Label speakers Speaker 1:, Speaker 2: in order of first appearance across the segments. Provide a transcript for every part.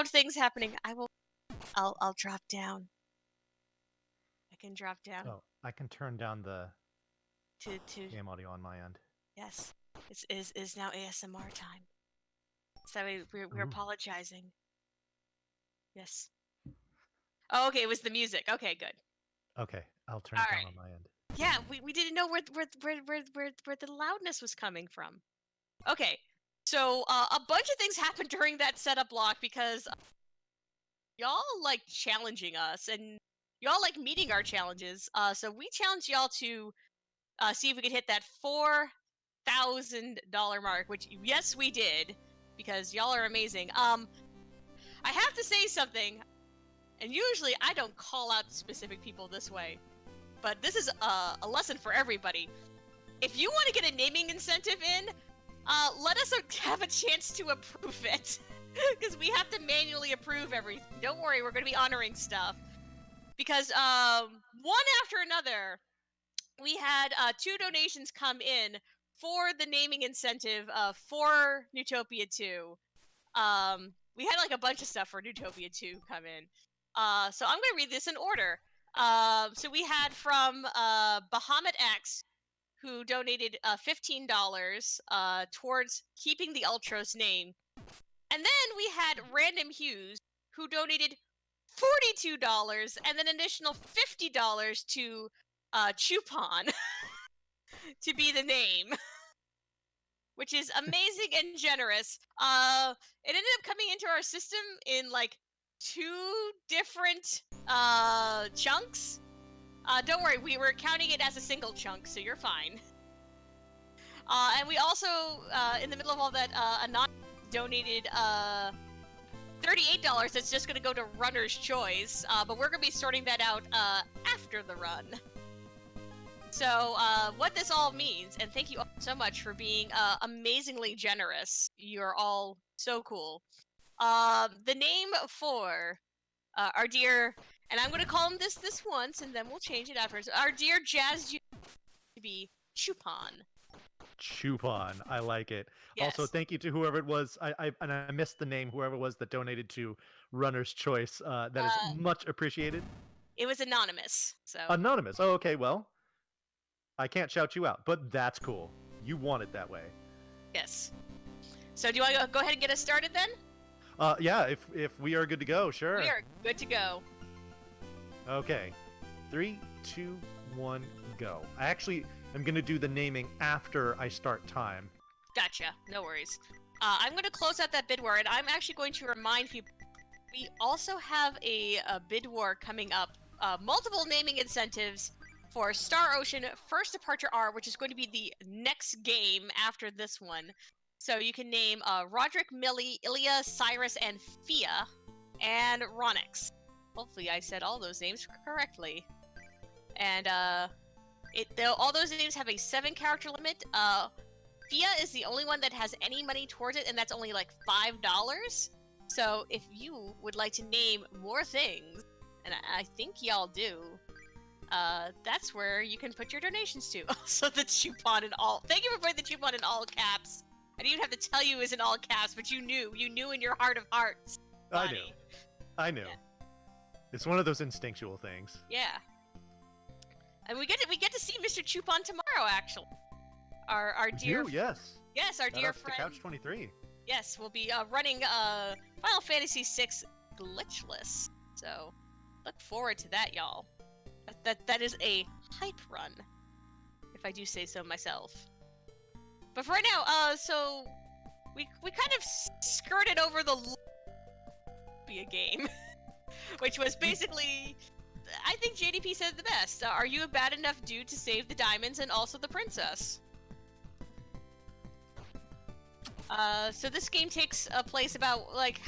Speaker 1: loud things happening. I'll drop down. I can drop down
Speaker 2: Oh, I can turn down the
Speaker 1: to
Speaker 2: game audio on my end.
Speaker 1: yes. It's now ASMR time. So we're
Speaker 2: Ooh.
Speaker 1: apologizing. Yes. Oh, okay, it was the music. Okay, good.
Speaker 2: Okay, I'll turn
Speaker 1: All
Speaker 2: it down
Speaker 1: right.
Speaker 2: on my end.
Speaker 1: Yeah, we didn't know where the loudness was coming from. Okay, so a bunch of things happened during that setup block because y'all like challenging us and y'all like meeting our challenges. So we challenged y'all to see if we could hit that $4,000 mark, which yes we did because y'all are amazing. I have to say something, and usually I don't call out specific people this way, but this is a lesson for everybody. If you want to get a naming incentive in, let us have a chance to approve it. Because we have to manually approve everything. Don't worry, we're going to be honoring stuff. Because one after another, we had 2 donations come in for the naming incentive for Neutopia 2. We had like a bunch of stuff for Neutopia 2 come in. So I'm going to read this in order. So we had from Bahamut X, who donated $15 towards keeping the Ultros name. And then we had Random Hughes, who donated $42 and then an additional $50 to Chupon to be the name, which is amazing and generous. It ended up coming into our system in like 2 different chunks. Don't worry, we were counting it as a single chunk, so you're fine. And we also, in the middle of all that, Anonymous donated $38 that's just going to go to Runner's Choice, but we're going to be sorting that out after the run. So what this all means, and thank you all so much for being amazingly generous. You're all so cool. The name for our dear, and I'm going to call him this once, and then we'll change it afterwards. Our dear Jazz to be Chupon.
Speaker 2: Chupon, I like it.
Speaker 1: Yes.
Speaker 2: Also, thank you to whoever it was. I missed the name. Whoever it was that donated to Runner's Choice. That is much appreciated.
Speaker 1: It was anonymous. So
Speaker 2: anonymous. Oh, okay. Well, I can't shout you out, but that's cool. You want it that way.
Speaker 1: Yes. So do you want to go ahead and get us started then?
Speaker 2: Yeah. If we are good to go, sure.
Speaker 1: We are good to go.
Speaker 2: Okay. 3, 2, 1, go. I actually am going to do the naming after I start time.
Speaker 1: Gotcha. No worries. I'm going to close out that bid war, and I'm actually going to remind people we also have a bid war coming up. Multiple naming incentives for Star Ocean First Departure R, which is going to be the next game after this one. So you can name Roderick, Millie, Ilya, Cyrus, and Fia, and Ronix. Hopefully I said all those names correctly. And all those names have a 7-character limit. Fia is the only one that has any money towards it, and that's only like $5. So if you would like to name more things, and I think y'all do, that's where you can put your donations to. Also the Chupon in all. Thank you for putting the Chupon in all caps. I didn't even have to tell you it was in all caps, but you knew in your heart of hearts. Bonnie.
Speaker 2: I knew. Yeah. It's one of those instinctual things.
Speaker 1: Yeah. And we get to see Mr. Chupon tomorrow, actually. Our dear
Speaker 2: yes.
Speaker 1: Yes, our dear friend.
Speaker 2: Couch 23.
Speaker 1: Yes, we'll be running Final Fantasy VI glitchless. So look forward to that, y'all. That is a hype run, if I do say so myself. But for right now, so we kind of skirted over the Neutopia game, which was basically, I think JDP said it the best. Are you a bad enough dude to save the diamonds and also the princess? So this game takes place about like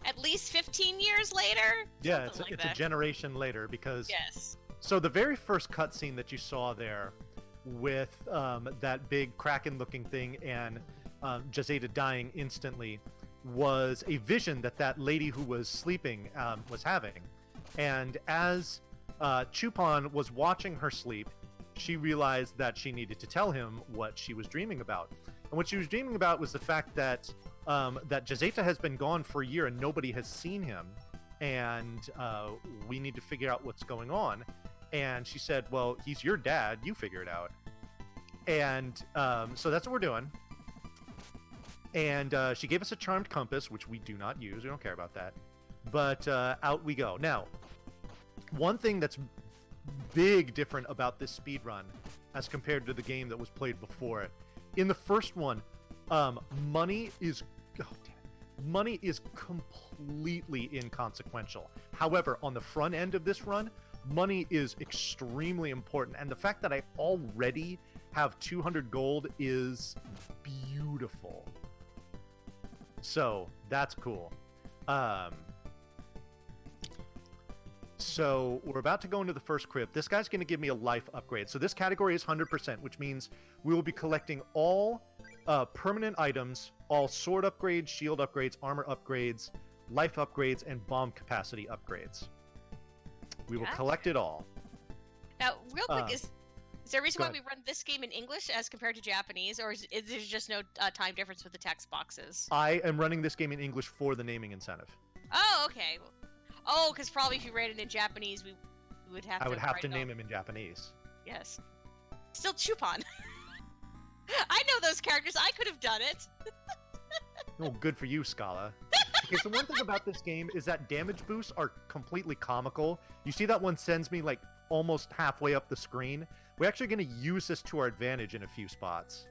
Speaker 1: at least 15 years later.
Speaker 2: Yeah, it's a generation later because.
Speaker 1: Yes.
Speaker 2: So the very first cutscene that you saw there, with that big Kraken-looking thing and Jazeta dying instantly, was a vision that lady who was sleeping was having. And as Chupon was watching her sleep, she realized that she needed to tell him what she was dreaming about. And what she was dreaming about was the fact that that Jazeta has been gone for a year and nobody has seen him, and we need to figure out what's going on. And she said, well, he's your dad, you figure it out. And so that's what we're doing. And she gave us a charmed compass, which we do not use. We don't care about that. But out we go. Now, one thing that's big different about this speed run as compared to the game that was played before it. In the first one, money is completely inconsequential. However, on the front end of this run, money is extremely important. And the fact that I already have 200 gold is beautiful. So that's cool. So we're about to go into the first crypt. This guy's going to give me a life upgrade. So this category is 100%, which means we will be collecting all permanent items, all sword upgrades, shield upgrades, armor upgrades, life upgrades, and bomb capacity upgrades. We will collect it all.
Speaker 1: Now, real quick, is there a reason why
Speaker 2: ahead.
Speaker 1: we run this game in English as compared to Japanese, or is there just no time difference with the text boxes?
Speaker 2: I am running this game in English for the naming incentive.
Speaker 1: Oh, okay. Oh, because probably if you ran it in Japanese, we would have to.
Speaker 2: I would have
Speaker 1: write
Speaker 2: to
Speaker 1: it
Speaker 2: name
Speaker 1: all.
Speaker 2: him in Japanese.
Speaker 1: Yes. Still Chupon. I know those characters. I could have done it.
Speaker 2: Oh, good for you, Scala. Okay, so one thing about this game is that damage boosts are completely comical. You see that one sends me like almost halfway up the screen? We're actually going to use this to our advantage in a few spots.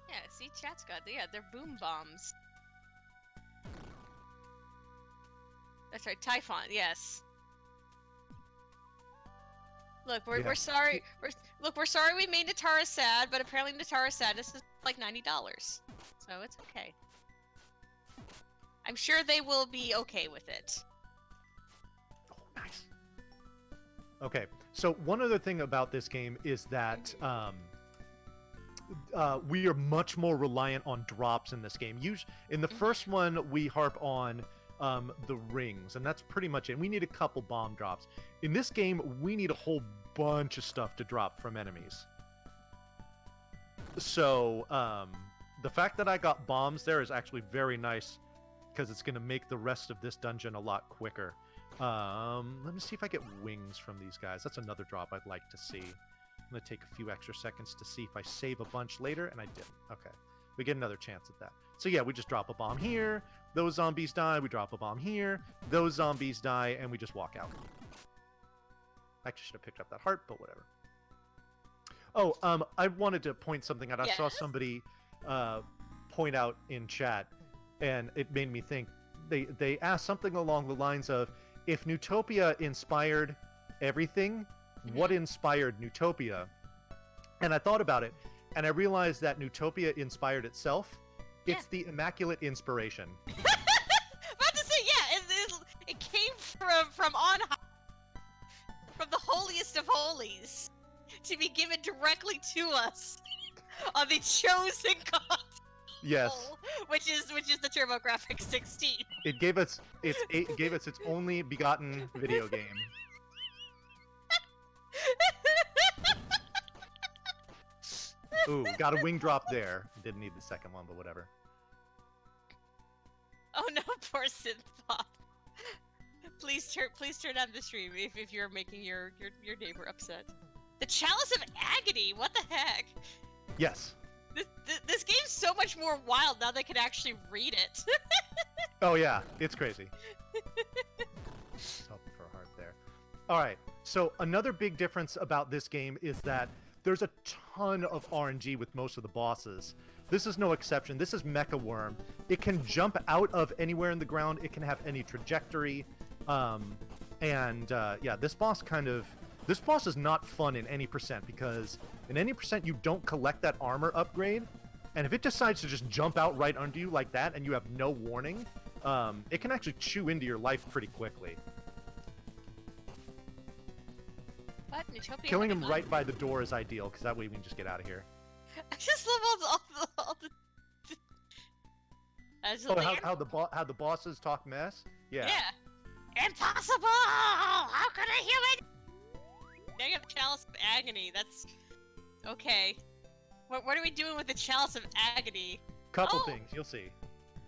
Speaker 1: Yeah, see, chat's got, yeah, they're boom bombs. That's right, Typhon, yes. Look, we're sorry. We're sorry we made Natara sad, but apparently Natara's sadness is like $90, so it's okay. I'm sure they will be okay with it.
Speaker 2: Oh, nice. Okay, so one other thing about this game is that we are much more reliant on drops in this game. In the first one, we harp on the rings, and that's pretty much it. We need a couple bomb drops. In this game, we need a whole bunch of stuff to drop from enemies. So the fact that I got bombs there is actually very nice, because it's going to make the rest of this dungeon a lot quicker. Let me see if I get wings from these guys. That's another drop I'd like to see. I'm going to take a few extra seconds to see if I save a bunch later, and I didn't. Okay. We get another chance at that. So yeah, we just drop a bomb here. Those zombies die. We drop a bomb here. Those zombies die, and we just walk out. I actually should have picked up that heart, but whatever. Oh, I wanted to point something out. I saw somebody point out in chat, and it made me think. They asked something along the lines of, if Neutopia inspired everything, what inspired Neutopia? And I thought about it, and I realized that Neutopia inspired itself. It's the Immaculate Inspiration.
Speaker 1: About to say, yeah, it came from on high, from the holiest of holies, to be given directly to us on the chosen console.
Speaker 2: Yes.
Speaker 1: Which is the TurboGrafx 16.
Speaker 2: It gave us its only begotten video game. Ooh, got a wing drop there. Didn't need the second one, but whatever.
Speaker 1: Oh no, poor Synthpop. Please turn down the stream if you're making your neighbor upset. The Chalice of Agony. What the heck?
Speaker 2: Yes.
Speaker 1: This game's so much more wild now they can actually read it.
Speaker 2: Oh yeah, it's crazy. Just hoping for a heart there. All right. So another big difference about this game is that there's a ton of RNG with most of the bosses. This is no exception. This is Mecha Worm. It can jump out of anywhere in the ground. It can have any trajectory. Yeah, this boss is not fun in any percent, because in any percent you don't collect that armor upgrade, and if it decides to just jump out right under you like that and you have no warning, it can actually chew into your life pretty quickly.
Speaker 1: What? Neutopia
Speaker 2: Killing him right by the door is ideal, because that way we can just get out of here.
Speaker 1: I just love all the
Speaker 2: How the bosses talk mess? Yeah.
Speaker 1: Yeah. Impossible! How could a human? Now you have Chalice of Agony. Okay. What are we doing with the Chalice of Agony?
Speaker 2: Couple
Speaker 1: Oh!
Speaker 2: things, you'll see.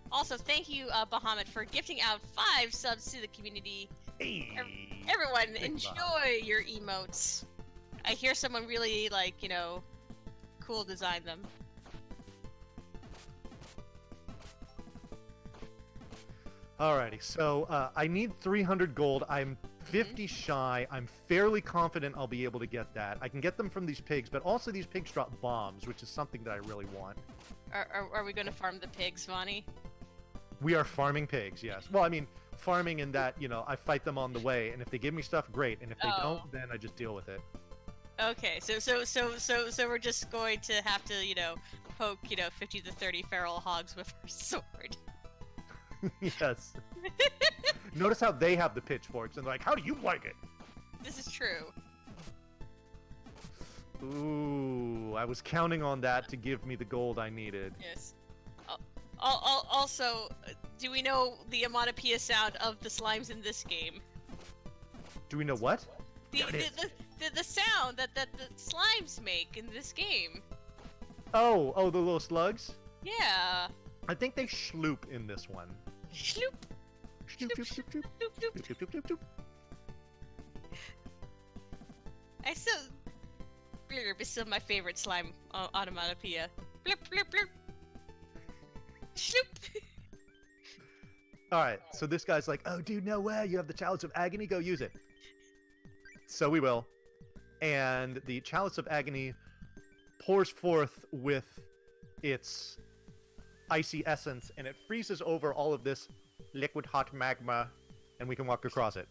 Speaker 1: Also, thank you, Bahamut, for gifting out 5 subs to the community.
Speaker 2: Hey,
Speaker 1: Everyone,
Speaker 2: thank you,
Speaker 1: enjoy your emotes. I hear someone really, like, you know, cool design them.
Speaker 2: Alrighty, so I need 300 gold. I'm 50 shy. I'm fairly confident I'll be able to get that. I can get them from these pigs, but also these pigs drop bombs, which is something that I really want.
Speaker 1: Are we going to farm the pigs, Vani?
Speaker 2: We are farming pigs, yes. Well, I mean, farming in that, you know, I fight them on the way, and if they give me stuff, great. And if they don't, then I just deal with it.
Speaker 1: Okay, so we're just going to have to, you know, poke, you know, 50 to 30 feral hogs with our sword.
Speaker 2: Yes. Notice how they have the pitchforks, and they're like, how do you like it?
Speaker 1: This is true.
Speaker 2: Ooh, I was counting on that to give me the gold I needed.
Speaker 1: Yes. Also, do we know the onomatopoeia sound of the slimes in this game?
Speaker 2: Do we know what?
Speaker 1: The sound that the slimes make in this game.
Speaker 2: Oh, the little slugs?
Speaker 1: Yeah.
Speaker 2: I think they schloop in this one.
Speaker 1: Schloop.
Speaker 2: Schloop, schloop, schloop, schloop.
Speaker 1: Schloop, schloop.
Speaker 2: Schloop, schloop, schloop, schloop.
Speaker 1: I still... Blurb is still my favorite slime onomatopoeia. Blurp, blurp, blurp. Schloop.
Speaker 2: Alright, so this guy's like, oh dude, no way, you have the Chalice of Agony, go use it. So we will. And the Chalice of Agony pours forth with its icy essence, and it freezes over all of this liquid hot magma, and we can walk across it.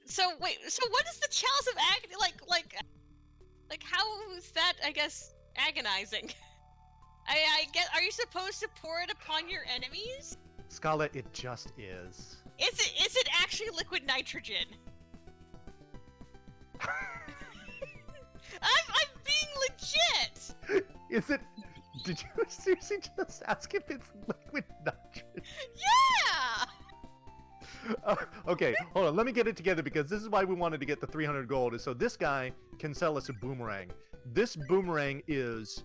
Speaker 1: So wait, so what is the Chalice of Agony like how is that, I guess, agonizing? I get, are you supposed to pour it upon your enemies?
Speaker 2: Scala, it just is.
Speaker 1: Is it actually liquid nitrogen? I'm being legit!
Speaker 2: Is it? Did you seriously just ask if it's liquid nitrogen?
Speaker 1: Yeah!
Speaker 2: Okay, hold on. Let me get it together because this is why we wanted to get the 300 gold. Is so this guy can sell us a boomerang. This boomerang is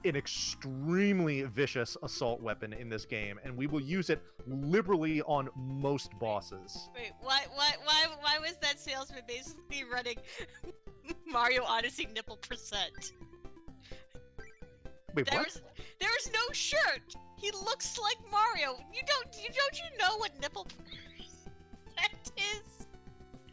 Speaker 2: an extremely vicious assault weapon in this game, and we will use it liberally on most bosses.
Speaker 1: Wait, why was that salesman basically running Mario Odyssey nipple percent?
Speaker 2: Wait, what?
Speaker 1: There's no shirt. He looks like Mario. Don't you know what nipple percent is?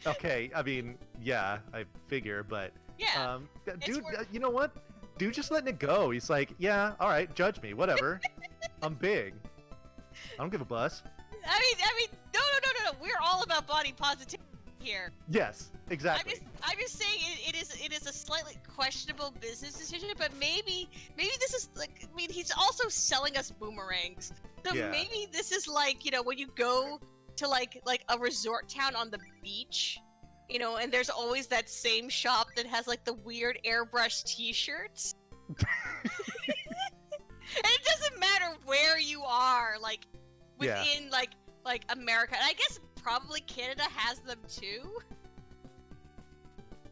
Speaker 2: Okay, I mean, yeah, I figure, but
Speaker 1: yeah,
Speaker 2: dude, you know what? Dude, just letting it go. He's like, yeah, all right, judge me, whatever. I'm big. I don't give a bus.
Speaker 1: I mean, no. We're all about body positivity here.
Speaker 2: Yes, exactly.
Speaker 1: I'm just saying it is a slightly questionable business decision, but maybe this is like, I mean, he's also selling us boomerangs, so
Speaker 2: Yeah.
Speaker 1: maybe this is like, you know, when you go to like a resort town on the beach, you know, and there's always that same shop that has like the weird airbrush T-shirts. And it doesn't matter where you are, like within like America, and I guess probably Canada has them too.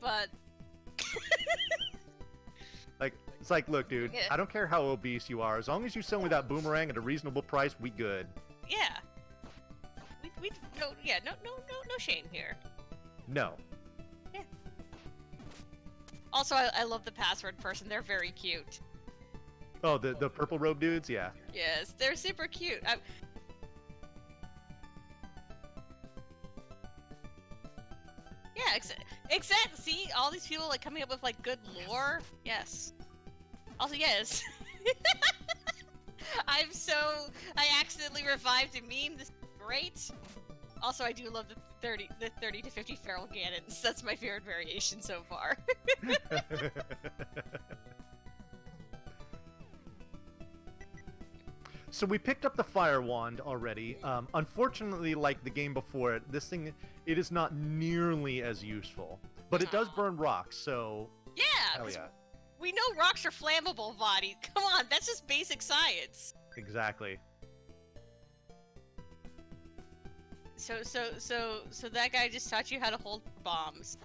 Speaker 1: But
Speaker 2: Like, it's like, look, dude,
Speaker 1: Yeah.
Speaker 2: I don't care how obese you are, as long as you sell me that boomerang at a reasonable price, we good.
Speaker 1: yeah, we no shame here.
Speaker 2: No.
Speaker 1: Yeah. Also, I love the password person. They're very cute.
Speaker 2: Oh, the purple robe dudes, yeah.
Speaker 1: Yes, they're super cute. Yeah, exactly. See, all these people like coming up with like good lore. Yes. Also, yes. I accidentally revived a meme. This is great. Also, I do love the 30 to 50 feral Ganons. That's my favorite variation so far.
Speaker 2: So we picked up the fire wand already. Unfortunately, like the game before it, this thing, it is not nearly as useful. But it does burn rocks, so...
Speaker 1: Yeah,
Speaker 2: Hell yeah.
Speaker 1: we know rocks are flammable, Vadi. Come on, that's just basic science.
Speaker 2: Exactly.
Speaker 1: So that guy just taught you how to hold bombs.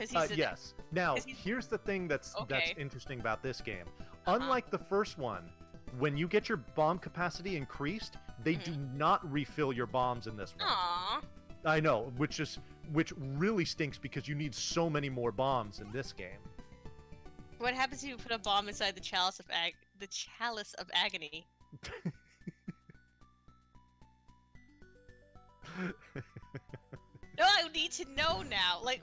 Speaker 1: Because he's
Speaker 2: yes. Now,
Speaker 1: 'cause he's-
Speaker 2: here's the thing that's
Speaker 1: Okay.
Speaker 2: interesting about this game.
Speaker 1: Uh-huh.
Speaker 2: Unlike the first one, when you get your bomb capacity increased, they do not refill your bombs in this one.
Speaker 1: Aww.
Speaker 2: I know, which really stinks because you need so many more bombs in this game.
Speaker 1: What happens if you put a bomb inside the chalice of agony? No, I need to know now. Like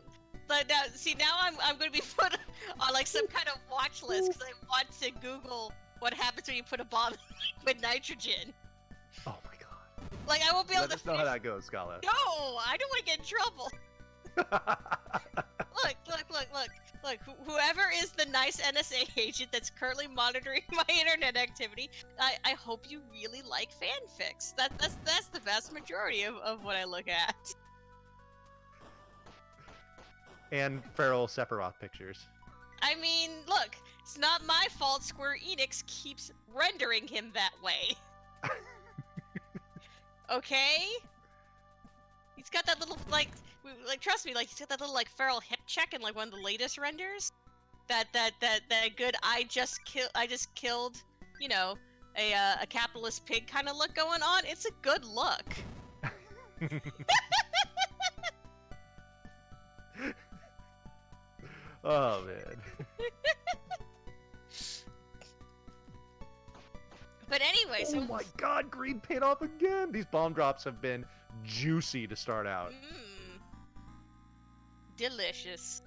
Speaker 1: now, see, now I'm going to be put on like some kind of watch list because I want to Google what happens when you put a bomb with nitrogen.
Speaker 2: Oh my god.
Speaker 1: Like I won't be able
Speaker 2: Let
Speaker 1: to.
Speaker 2: us know how that goes, Scala.
Speaker 1: No, I don't want to get in trouble. Look. Whoever is the nice NSA agent that's currently monitoring my internet activity, I hope you really like fanfics. That's the vast majority of what I look at.
Speaker 2: And feral Sephiroth pictures.
Speaker 1: I mean, look, it's not my fault Square Enix keeps rendering him that way. Okay? He's got that little, like, trust me, like, he's got that little, like, feral hip check in, like, one of the latest renders. That good, I just killed, you know, a capitalist pig kind of look going on. It's a good look.
Speaker 2: Oh, man.
Speaker 1: But anyway, so...
Speaker 2: Oh my god, green paid off again! These bomb drops have been juicy to start out.
Speaker 1: Delicious.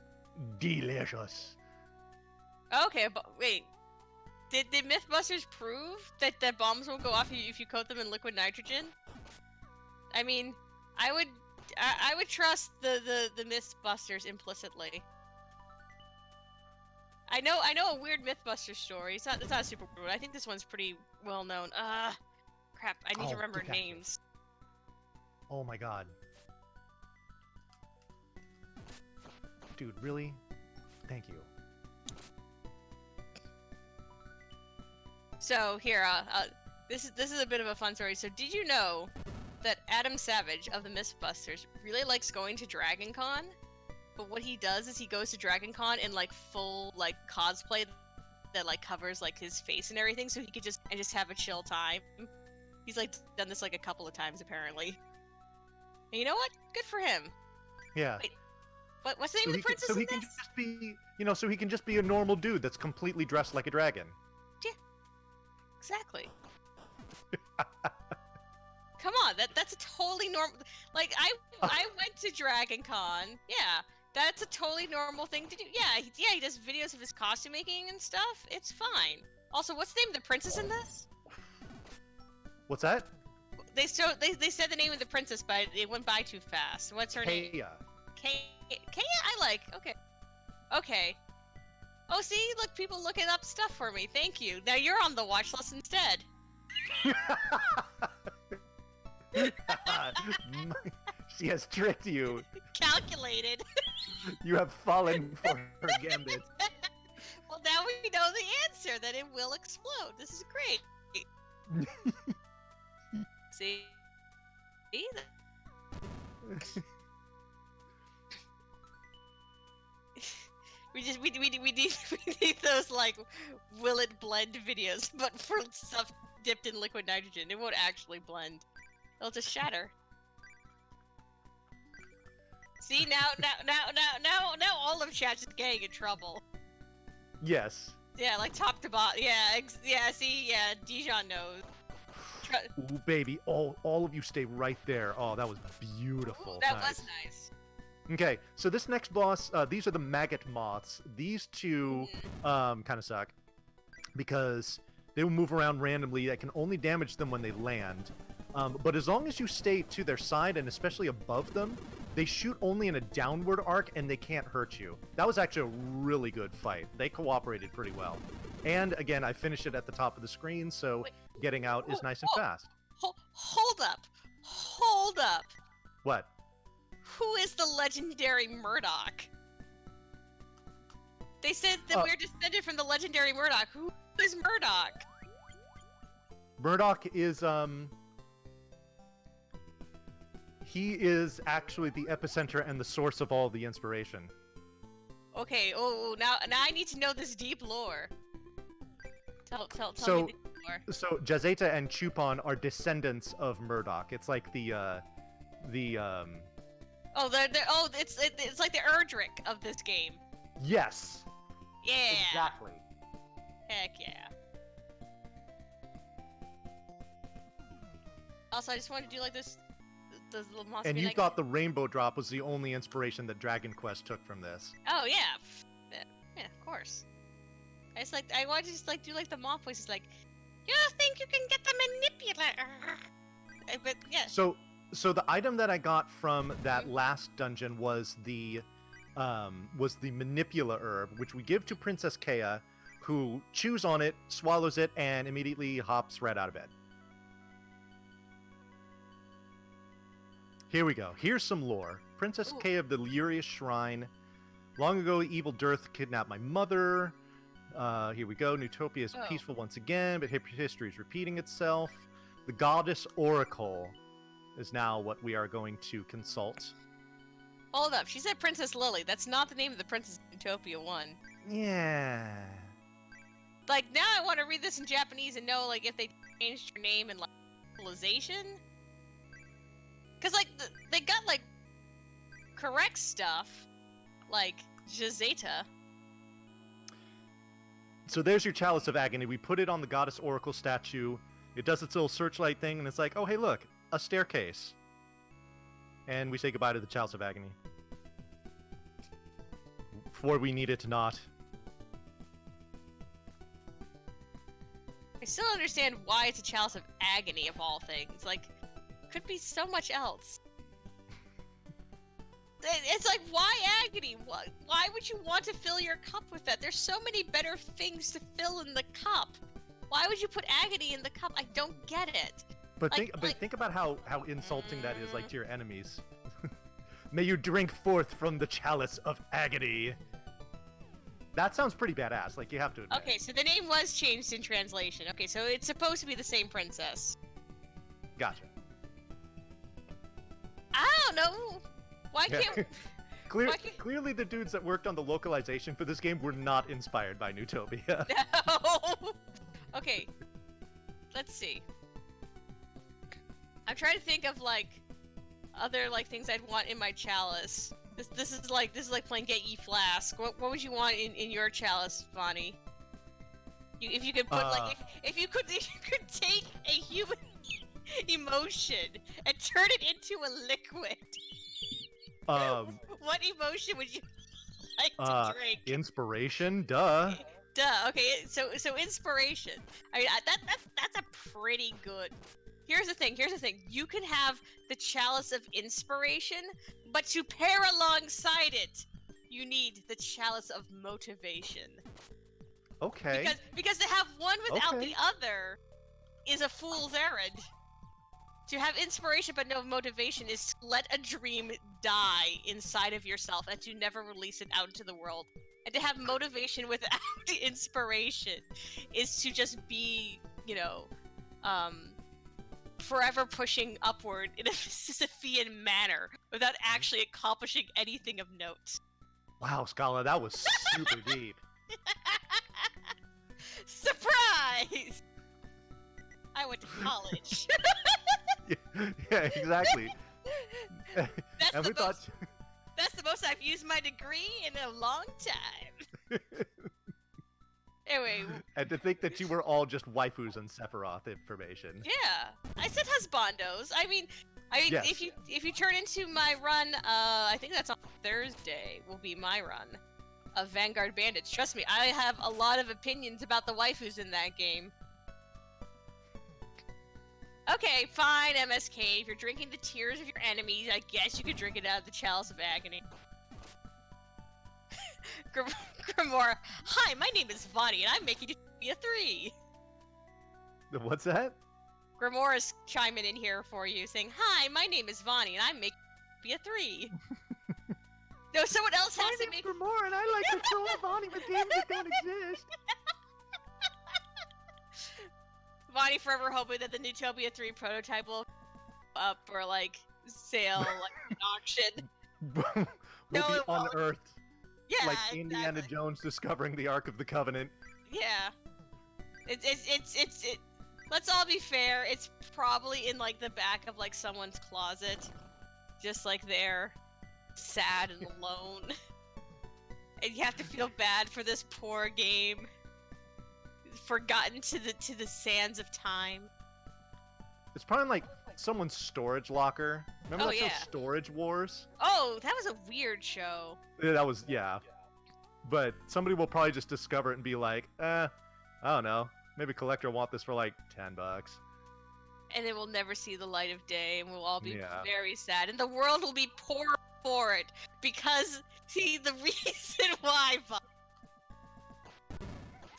Speaker 2: Delicious.
Speaker 1: Okay, but wait. Did Mythbusters prove that bombs won't go off if you coat them in liquid nitrogen? I mean, I would trust the Mythbusters implicitly. I know a weird Mythbusters story. It's not super weird. I think this one's pretty well known. Crap. I need to remember names.
Speaker 2: Oh my god. Dude, really? Thank you.
Speaker 1: So here, this is a bit of a fun story. So did you know that Adam Savage of the Mythbusters really likes going to Dragon Con? But what he does is he goes to Dragon Con in like full like cosplay that like covers like his face and everything, so he could just have a chill time. He's like done this like a couple of times apparently. And you know what? Good for him.
Speaker 2: Yeah.
Speaker 1: Wait, what's the name of the princess
Speaker 2: so
Speaker 1: in
Speaker 2: he can
Speaker 1: this?
Speaker 2: just be, so he can just be a normal dude that's completely dressed like a dragon.
Speaker 1: Yeah. Exactly. Come on, that's a totally normal. Like I went to Dragon Con. Yeah, that's a totally normal thing to do. Yeah, he does videos of his costume making and stuff. It's fine. Also, what's the name of the princess in this?
Speaker 2: What's that?
Speaker 1: They said the name of the princess, but it went by too fast. What's her name? Kaya, I like. Okay. Oh, see, look, people looking up stuff for me. Thank you. Now you're on the watch list instead.
Speaker 2: She has tricked you.
Speaker 1: Calculated.
Speaker 2: You have fallen for her gambit.
Speaker 1: Well, now we know the answer, that it will explode. This is great. See? We need those like will it blend videos, but for stuff dipped in liquid nitrogen. It won't actually blend. It'll just shatter. See, now all of chat's just getting in trouble.
Speaker 2: Yes.
Speaker 1: Yeah, like top to bottom. Yeah, see, yeah, Dijon knows.
Speaker 2: Ooh, baby, all of you stay right there. Oh, that was beautiful.
Speaker 1: Ooh, that was nice.
Speaker 2: Okay, so this next boss, these are the maggot moths. These two kind of suck because they will move around randomly. I can only damage them when they land. But as long as you stay to their side and especially above them, they shoot only in a downward arc and they can't hurt you. That was actually a really good fight. They cooperated pretty well. And again, I finished it at the top of the screen, so getting out is nice and fast.
Speaker 1: Hold up.
Speaker 2: What?
Speaker 1: Who is the legendary Murdoch? They said that we're descended from the legendary Murdoch. Who is Murdoch?
Speaker 2: Murdoch is, he is actually the epicenter and the source of all the inspiration.
Speaker 1: Okay. Oh, now I need to know this deep lore. Tell me the deep lore.
Speaker 2: So Jazeta and Chupon are descendants of Murdoch. It's like the
Speaker 1: Oh, it's like the Erdrick of this game.
Speaker 2: Yes.
Speaker 1: Yeah.
Speaker 2: Exactly.
Speaker 1: Heck yeah. Also, I just wanted to do like this little monster.
Speaker 2: And you thought the rainbow drop was the only inspiration that Dragon Quest took from this.
Speaker 1: Oh yeah. Yeah, of course. I wanted to just like do like the moth voices, like, you think you can get the manipulator? But yeah.
Speaker 2: So the item that I got from that last dungeon was the manipula herb, which we give to Princess Kea, who chews on it, swallows it, and immediately hops right out of bed. Here we go. Here's some lore. Princess Kea of the Lurius Shrine. Long ago, evil Dearth kidnapped my mother. Here we go. Neutopia is peaceful once again, but history is repeating itself. The Goddess Oracle is now what we are going to consult.
Speaker 1: Hold up. She said Princess Lily. That's not the name of the Princess of Neutopia 1.
Speaker 2: Yeah.
Speaker 1: Like, now I want to read this in Japanese and know, like, if they changed her name and, like, civilization. Because, like, they got, like, correct stuff. Like, Jazeta.
Speaker 2: So there's your Chalice of Agony. We put it on the Goddess Oracle statue. It does its little searchlight thing, and it's like, oh, hey, look, a staircase. And we say goodbye to the Chalice of Agony. For we need it not.
Speaker 1: I still understand why it's a Chalice of Agony, of all things. Like, could be so much else. It's like, why agony? Why would you want to fill your cup with that? There's so many better things to fill in the cup. Why would you put agony in the cup? I don't get it.
Speaker 2: But think about how insulting that is, like, to your enemies. May you drink forth from the Chalice of Agony. That sounds pretty badass. Like, you have to admit.
Speaker 1: Okay, so the name was changed in translation. Okay, so it's supposed to be the same princess.
Speaker 2: Gotcha.
Speaker 1: I don't know. Why can't...
Speaker 2: Clearly the dudes that worked on the localization for this game were not inspired by Neutopia.
Speaker 1: No! Okay. Let's see. I'm trying to think of, like, other, like, things I'd want in my chalice. This is like playing Get Ye Flask. What would you want in your chalice, Bonnie? If you could put, like, if you could take a human emotion and turn it into a liquid. What emotion would you like to drink?
Speaker 2: Inspiration, duh.
Speaker 1: Duh. Okay, so inspiration. I mean, that's a pretty good. Here's the thing. You can have the Chalice of Inspiration, but to pair alongside it, you need the Chalice of Motivation.
Speaker 2: Okay.
Speaker 1: Because to have one without the other is a fool's errand. To have inspiration but no motivation is to let a dream die inside of yourself and to never release it out into the world. And to have motivation without inspiration is to just be, you know, forever pushing upward in a Sisyphean manner without actually accomplishing anything of note.
Speaker 2: Wow, Scala, that was super deep.
Speaker 1: Surprise! I went to college.
Speaker 2: Yeah, exactly.
Speaker 1: That's the most I've used my degree in a long time. Anyway.
Speaker 2: And to think that you were all just waifus and Sephiroth information.
Speaker 1: Yeah. I said husbandos. I mean yes. if you turn into my run, I think that's on Thursday will be my run of Vanguard Bandits. Trust me, I have a lot of opinions about the waifus in that game. Okay, fine, MSK. If you're drinking the tears of your enemies, I guess you could drink it out of the Chalice of Agony. Grimoire, hi, my name is Vani, and I'm making you be a 3.
Speaker 2: What's that?
Speaker 1: Grimoire is chiming in here for you, saying, hi, my name is Vani, and I'm making you be a 3. No, someone else has to make...
Speaker 2: Grimoire, and I like to troll Vani with games that don't exist.
Speaker 1: Bonnie forever hoping that the Neutopia 3 prototype will up or like sale, like an auction.
Speaker 2: Will be unearthed.
Speaker 1: Yeah,
Speaker 2: Like Indiana
Speaker 1: exactly.
Speaker 2: Jones discovering the Ark of the Covenant.
Speaker 1: Yeah. It. Let's all be fair. It's probably in like the back of like someone's closet, just like there, sad and alone. And you have to feel bad for this poor game, forgotten to the sands of time.
Speaker 2: It's probably in, like someone's storage locker. Remember
Speaker 1: Oh,
Speaker 2: that show
Speaker 1: yeah.
Speaker 2: Storage Wars?
Speaker 1: Oh, that was a weird show.
Speaker 2: Yeah, that was, yeah. But somebody will probably just discover it and be like, I don't know. Maybe collector will want this for like $10.
Speaker 1: And it will never see the light of day, and we'll all be
Speaker 2: Yeah.
Speaker 1: very sad, and the world will be poor for it, because, see, the reason why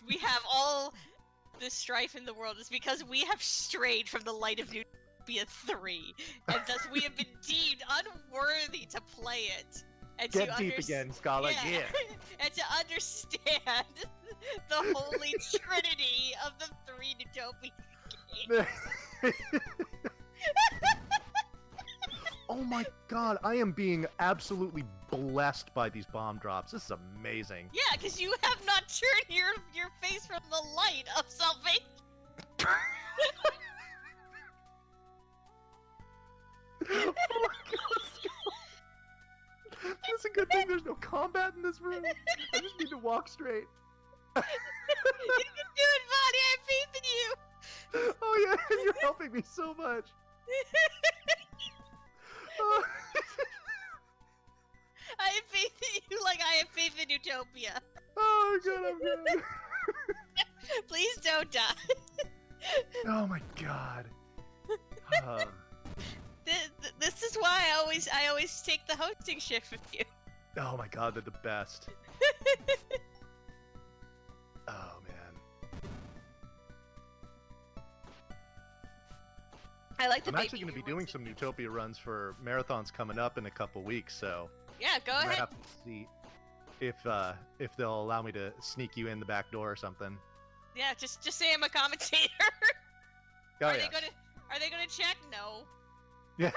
Speaker 1: we have all this strife in the world is because we have strayed from the light of Neutopia 3, and thus we have been deemed unworthy to play it. And
Speaker 2: Get deep again, Scala, yeah.
Speaker 1: And to understand the holy trinity of the 3 Neutopia games.
Speaker 2: Oh my god, I am being absolutely blessed by these bomb drops. This is amazing.
Speaker 1: Yeah, because you have not turned your face from the light of salvation.
Speaker 2: Oh my god, Scala. It's a good thing there's no combat in this room. I just need to walk straight.
Speaker 1: You can do it, Bonnie. I have faith in you.
Speaker 2: Oh yeah, you're helping me so much.
Speaker 1: I have faith in you like I have faith in Neutopia.
Speaker 2: Oh god, I'm good.
Speaker 1: Please don't die.
Speaker 2: Oh my god.
Speaker 1: This is why I always take the hosting shift with you.
Speaker 2: Oh my god, they're the best. Oh man.
Speaker 1: I like the
Speaker 2: I'm
Speaker 1: baby
Speaker 2: actually going to be
Speaker 1: hero
Speaker 2: doing
Speaker 1: ones.
Speaker 2: some Neutopia runs for marathons coming up in a couple weeks, so
Speaker 1: Yeah, go
Speaker 2: I might
Speaker 1: ahead.
Speaker 2: have to see if they'll allow me to sneak you in the back door or something.
Speaker 1: Yeah, just say I'm a commentator.
Speaker 2: Oh,
Speaker 1: Are
Speaker 2: yeah.
Speaker 1: they gonna check? No.
Speaker 2: Yeah.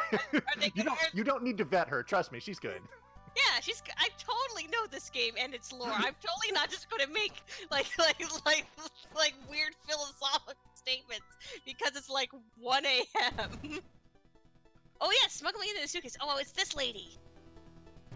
Speaker 1: they
Speaker 2: you
Speaker 1: gonna-
Speaker 2: don't you don't need to vet her. Trust me, she's good.
Speaker 1: Yeah, I totally know this game and its lore. I'm totally not just gonna make like weird philosophical statements because it's like 1 a.m. Oh yeah, smuggle me into the suitcase. Oh, it's this lady.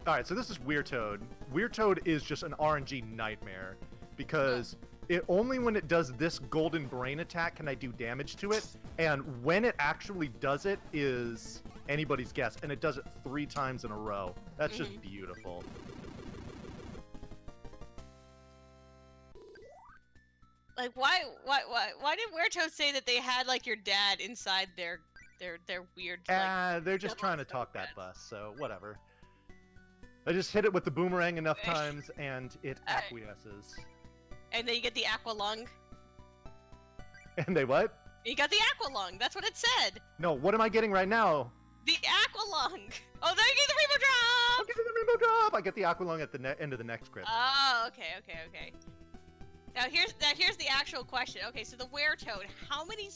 Speaker 2: All right, so this is Weird Toad. Weird Toad is just an RNG nightmare because it only when it does this golden brain attack can I do damage to it, and when it actually does it is anybody's guess, and it does it 3 times in a row. That's just beautiful.
Speaker 1: Like why did Weird Toad say that they had like your dad inside their weird like
Speaker 2: They're just trying to talk that bus, so whatever. I just hit it with the boomerang enough times, and it acquiesces.
Speaker 1: And then you get the aqua lung.
Speaker 2: And they what?
Speaker 1: You got the aqua lung. That's what it said.
Speaker 2: No, what am I getting right now?
Speaker 1: The aqua lung. Oh, there you get the rainbow drop.
Speaker 2: I'm getting the rainbow drop! I get the aqualung at the end of the next script.
Speaker 1: Oh, okay. Now here's the actual question. Okay, so the Weretoad, how many?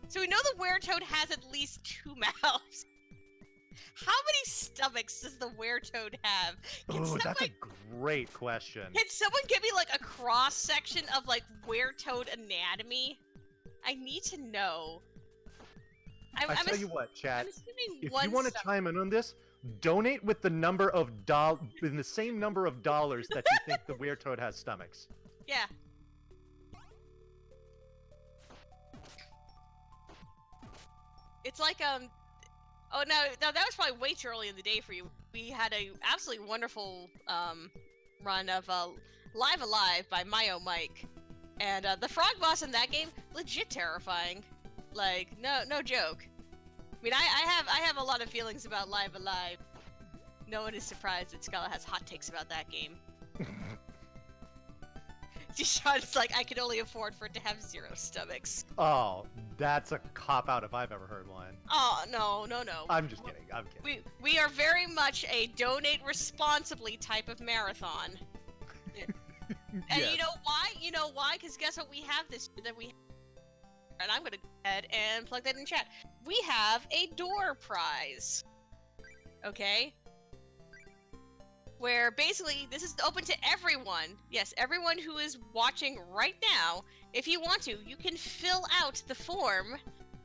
Speaker 1: So we know the Weretoad has at least 2 mouths. How many stomachs does the Weretoad have?
Speaker 2: Oh, that's a great question.
Speaker 1: Can someone give me like a cross section of like Weretoad anatomy? I need to know.
Speaker 2: I tell you what, chat.
Speaker 1: I'm assuming
Speaker 2: If
Speaker 1: one
Speaker 2: you want to
Speaker 1: stomach.
Speaker 2: chime in on this, donate with the number of in the same number of dollars that you think the Weird Toad has stomachs.
Speaker 1: Yeah. It's like oh no, that was probably way too early in the day for you. We had a absolutely wonderful run of Live Alive by Mayo Mike, and the frog boss in that game legit terrifying. Like no joke. I mean I have a lot of feelings about Live Alive. No one is surprised that Scala has hot takes about that game. Deshaun's like, I can only afford for it to have 0 stomachs.
Speaker 2: Oh, that's a cop-out if I've ever heard one.
Speaker 1: Oh, no.
Speaker 2: I'm just kidding. I'm kidding.
Speaker 1: We are very much a donate responsibly type of marathon. And
Speaker 2: Yes.
Speaker 1: you know why? You know why? Because guess what we have this year that we... And I'm going to go ahead and plug that in chat. We have a door prize. Okay? where basically this is open to everyone. Yes, everyone who is watching right now. If you want to, you can fill out the form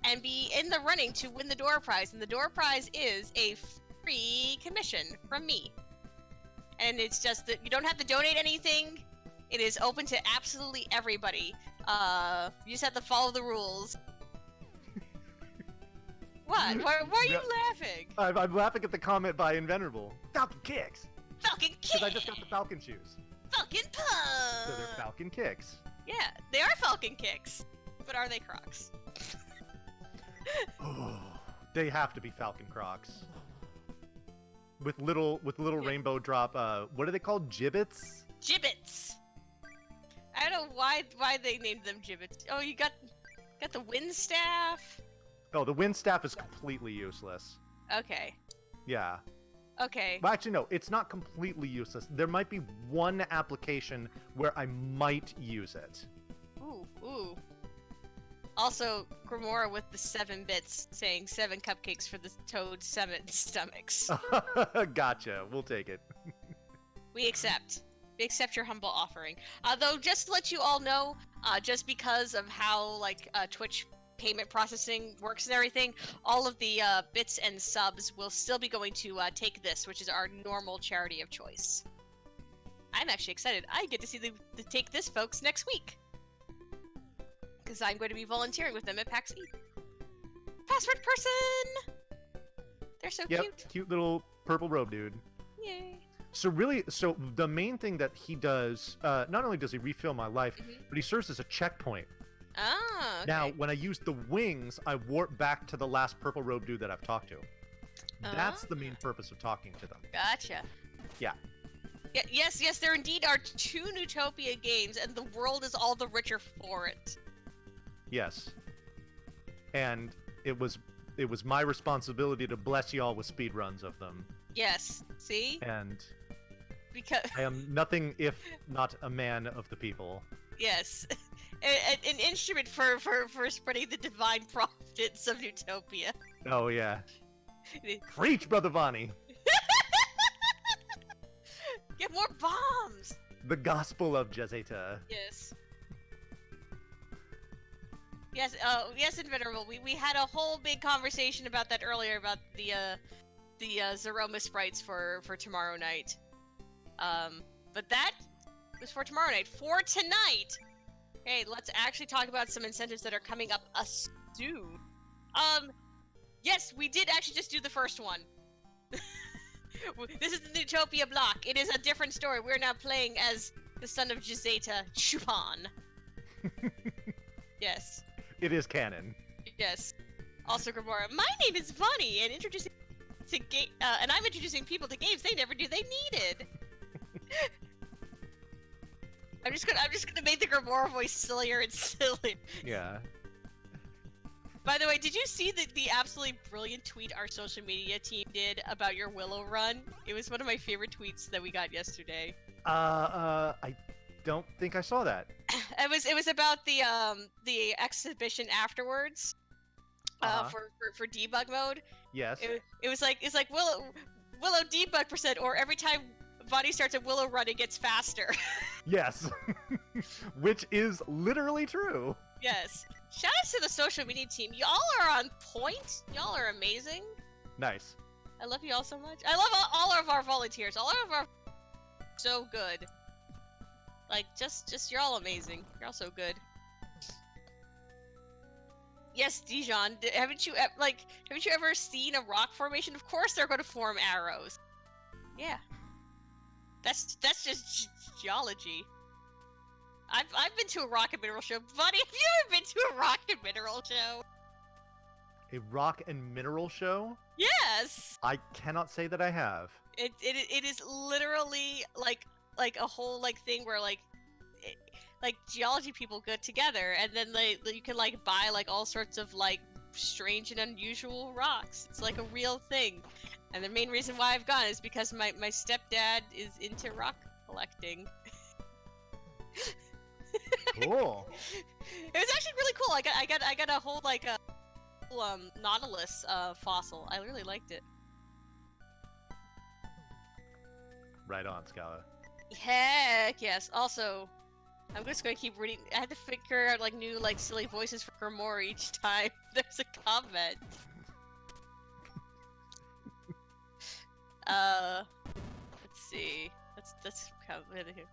Speaker 1: and be in the running to win the door prize. And the door prize is a free commission from me. And it's just that you don't have to donate anything. It is open to absolutely everybody. You just have to follow the rules. What? Why are you laughing?
Speaker 2: I'm laughing at the comment by Invenerable. Falcon kicks!
Speaker 1: Falcon kicks!
Speaker 2: Because I just got the Falcon shoes.
Speaker 1: Falcon pump!
Speaker 2: So they're Falcon kicks.
Speaker 1: Yeah, they are Falcon kicks. But are they Crocs?
Speaker 2: Oh, they have to be Falcon Crocs. With little rainbow drop, what are they called? Gibbets?
Speaker 1: Gibbets! I don't know why they named them gibbets. Oh, you got the wind staff?
Speaker 2: Oh, the wind staff is completely useless.
Speaker 1: Okay.
Speaker 2: Yeah.
Speaker 1: Okay.
Speaker 2: Well, actually, no, it's not completely useless. There might be one application where I might use it.
Speaker 1: Ooh. Also, Grimora with the 7 bits saying 7 cupcakes for the toad's 7 stomachs.
Speaker 2: Gotcha. We'll take it.
Speaker 1: We accept. We accept your humble offering. Though, just to let you all know, just because of how, Twitch payment processing works and everything, all of the bits and subs will still be going to Take This, which is our normal charity of choice. I'm actually excited. I get to see the Take This folks next week. Because I'm going to be volunteering with them at PAX East. Password person! They're so cute.
Speaker 2: Cute little purple robe dude.
Speaker 1: Yay.
Speaker 2: So the main thing that he does, not only does he refill my life, but he serves as a checkpoint.
Speaker 1: Ah, okay.
Speaker 2: Now, when I use the wings, I warp back to the last purple robe dude that I've talked to. That's the main purpose of talking to them.
Speaker 1: Gotcha.
Speaker 2: Yeah.
Speaker 1: Yes, there indeed are 2 Neutopia games, and the world is all the richer for it.
Speaker 2: Yes. And it was my responsibility to bless y'all with speedruns of them.
Speaker 1: Yes. See?
Speaker 2: And
Speaker 1: because
Speaker 2: I am nothing if not a man of the people.
Speaker 1: Yes. An instrument for spreading the divine providence of Neutopia.
Speaker 2: Oh, yeah. Preach, Brother Vonnie!
Speaker 1: Get more bombs!
Speaker 2: The gospel of Jezeta.
Speaker 1: Yes. Yes, Invenerable. We had a whole big conversation about that earlier, about the Zeroma sprites for tomorrow night. But that was for tomorrow night. For tonight! Hey, let's actually talk about some incentives that are coming up soon. Yes, we did actually just do the first one. This is the Neutopia block. It is a different story. We're now playing as the son of Jezeta, Chupan. Yes.
Speaker 2: It is canon.
Speaker 1: Yes. Also, Grimora, my name is Vonnie, and and I'm introducing people to games they never knew they needed. I'm just gonna make the Grimora voice sillier and sillier.
Speaker 2: Yeah.
Speaker 1: By the way, did you see the absolutely brilliant tweet our social media team did about your Willow run? It was one of my favorite tweets that we got yesterday.
Speaker 2: I don't think I saw that.
Speaker 1: It was about the exhibition afterwards, for debug mode.
Speaker 2: Yes.
Speaker 1: It's like Willow debug percent, or every time Vonnie starts a Willow run, it gets faster.
Speaker 2: Yes. Which is literally true.
Speaker 1: Yes. Shout out to the social media team. Y'all are on point. Y'all are amazing.
Speaker 2: Nice.
Speaker 1: I love you all so much. I love all of our volunteers. All of our so good. Like, just you're all amazing. You're all so good. Yes, Dijon. Haven't you ever seen a rock formation? Of course they're going to form arrows. Yeah. That's just geology. I've been to a rock and mineral show. Buddy, have you ever been to a rock and mineral show?
Speaker 2: A rock and mineral show?
Speaker 1: Yes.
Speaker 2: I cannot say that I have.
Speaker 1: It is literally like a whole thing where like geology people get together, and then you can buy all sorts of strange and unusual rocks. It's like a real thing. And the main reason why I've gone is because my stepdad is into rock collecting.
Speaker 2: Cool.
Speaker 1: It was actually really cool. I got a whole nautilus fossil. I really liked it.
Speaker 2: Right on, Scala.
Speaker 1: Heck yes. Also, I'm just gonna keep reading. I had to figure out like new like silly voices for Grimoire each time there's a comment. Let's see. That's kind of here.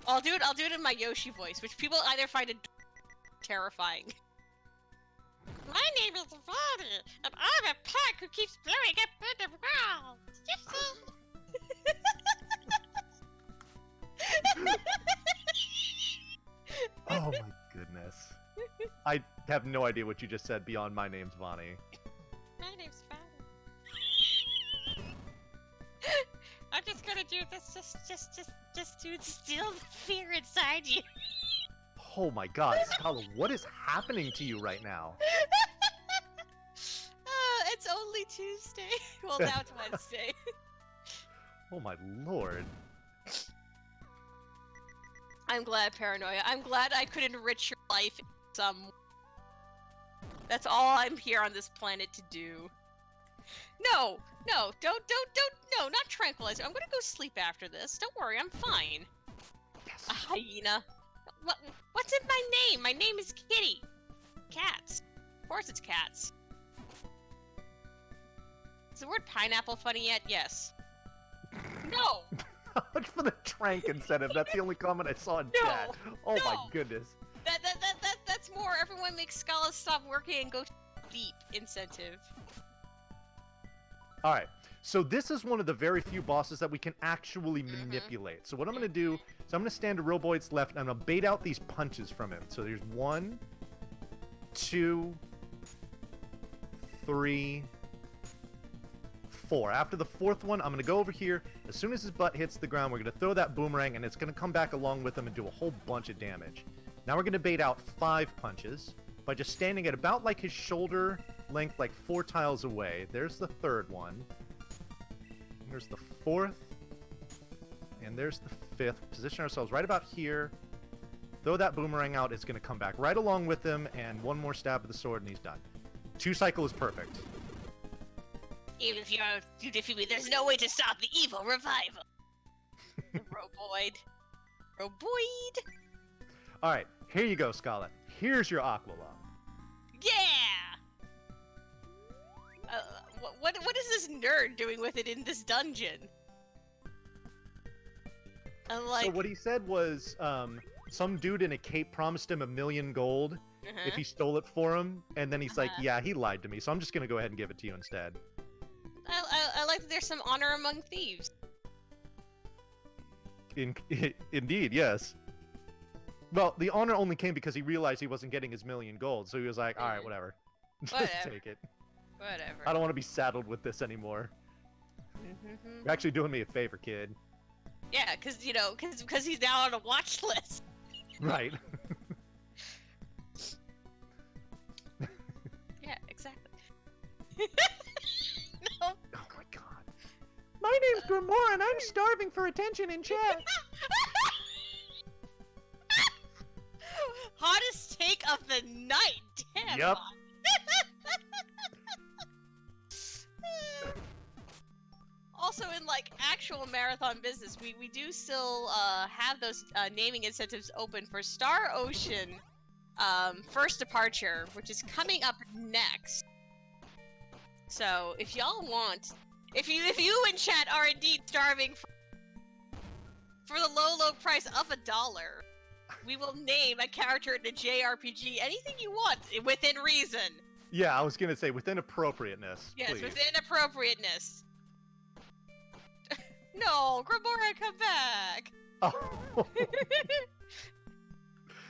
Speaker 1: I'll do it in my Yoshi voice, which people either find it terrifying. My name is Vani, and I'm a pet who keeps blowing up in the world.
Speaker 2: Oh my goodness. I have no idea what you just said beyond my name's Vani.
Speaker 1: My name's Vani. I'm just gonna do this just to instill the fear inside you.
Speaker 2: Oh my god, Scala, what is happening to you right now?
Speaker 1: It's only Tuesday. Well, now it's Wednesday.
Speaker 2: Oh my lord.
Speaker 1: I'm glad, Paranoia. I'm glad I could enrich your life in some. That's all I'm here on this planet to do. No, don't, no, not tranquilizer. I'm gonna go sleep after this. Don't worry, I'm fine.
Speaker 2: Yes.
Speaker 1: A hyena. What's in my name? My name is Kitty. Cats. Of course it's cats. Is the word pineapple funny yet? Yes. No!
Speaker 2: How much for the trank incentive? That's the only comment I saw in chat. Oh my goodness.
Speaker 1: That's more everyone makes Scala stop working and go deep incentive.
Speaker 2: Alright, so this is one of the very few bosses that we can actually manipulate. So what I'm going to do is I'm going to stand to Roboid's left and I'm going to bait out these punches from him. So there's 1, 2, 3, 4. After the 4th one, I'm going to go over here. As soon as his butt hits the ground, we're going to throw that boomerang and it's going to come back along with him and do a whole bunch of damage. Now we're going to bait out 5 punches by just standing at about like his shoulder length, like 4 tiles away. There's the 3rd one. There's the 4th. And there's the 5th. Position ourselves right about here. Throw that boomerang out. It's going to come back right along with him. And 1 more stab with the sword and he's done. 2 cycle is perfect.
Speaker 1: Even if you defeat me, there's no way to stop the evil revival. Roboid. Roboid.
Speaker 2: Alright, here you go, Scala. Here's your Aqualung.
Speaker 1: Yeah! What is this nerd doing with it in this dungeon?
Speaker 2: So what he said was, some dude in a cape promised him 1,000,000 gold if he stole it for him, and then he's like, yeah, he lied to me, so I'm just gonna go ahead and give it to you instead.
Speaker 1: I like that there's some honor among thieves.
Speaker 2: Indeed, yes. Well, the honor only came because he realized he wasn't getting his 1,000,000 gold, so he was like, alright, whatever. Just take it.
Speaker 1: Whatever.
Speaker 2: I don't want to be saddled with this anymore. You're actually doing me a favor, kid.
Speaker 1: Yeah, because, you know, because he's now on a watch list.
Speaker 2: Right.
Speaker 1: Yeah, exactly. No.
Speaker 2: Oh my god. My name's Grimoire and I'm starving for attention in chat.
Speaker 1: Hottest take of the night. Damn.
Speaker 2: Yep.
Speaker 1: Also, in like actual marathon business, we do still have those naming incentives open for Star Ocean First Departure, which is coming up next. So if y'all want, if you in chat are indeed starving for the low price of $1, we will name a character in a JRPG anything you want within reason.
Speaker 2: Yeah, I was gonna say within appropriateness.
Speaker 1: Yes,
Speaker 2: please.
Speaker 1: within appropriateness. No, Grimoire, come back.
Speaker 2: Oh.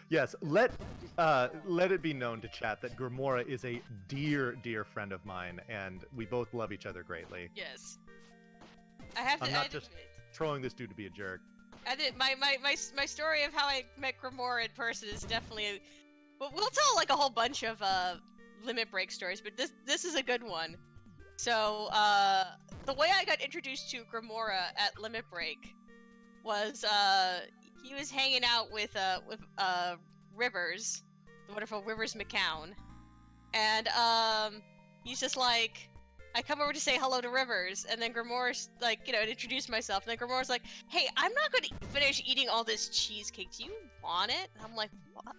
Speaker 2: Yes, let it be known to chat that Grimoire is a dear friend of mine, and we both love each other greatly.
Speaker 1: Yes. I have to.
Speaker 2: I'm not just trolling this dude to be a jerk.
Speaker 1: I did my story of how I met Grimoire in person is definitely. We'll tell like a whole bunch of limit break stories, but this is a good one. So the way I got introduced to Grimoire at Limit Break was he was hanging out with Rivers, the wonderful Rivers McCown, and he's just like, I come over to say hello to Rivers, and then Grimoire's like, introduce myself, and then Grimoire's like, hey, I'm not going to finish eating all this cheesecake. Do you want it? And I'm like, what?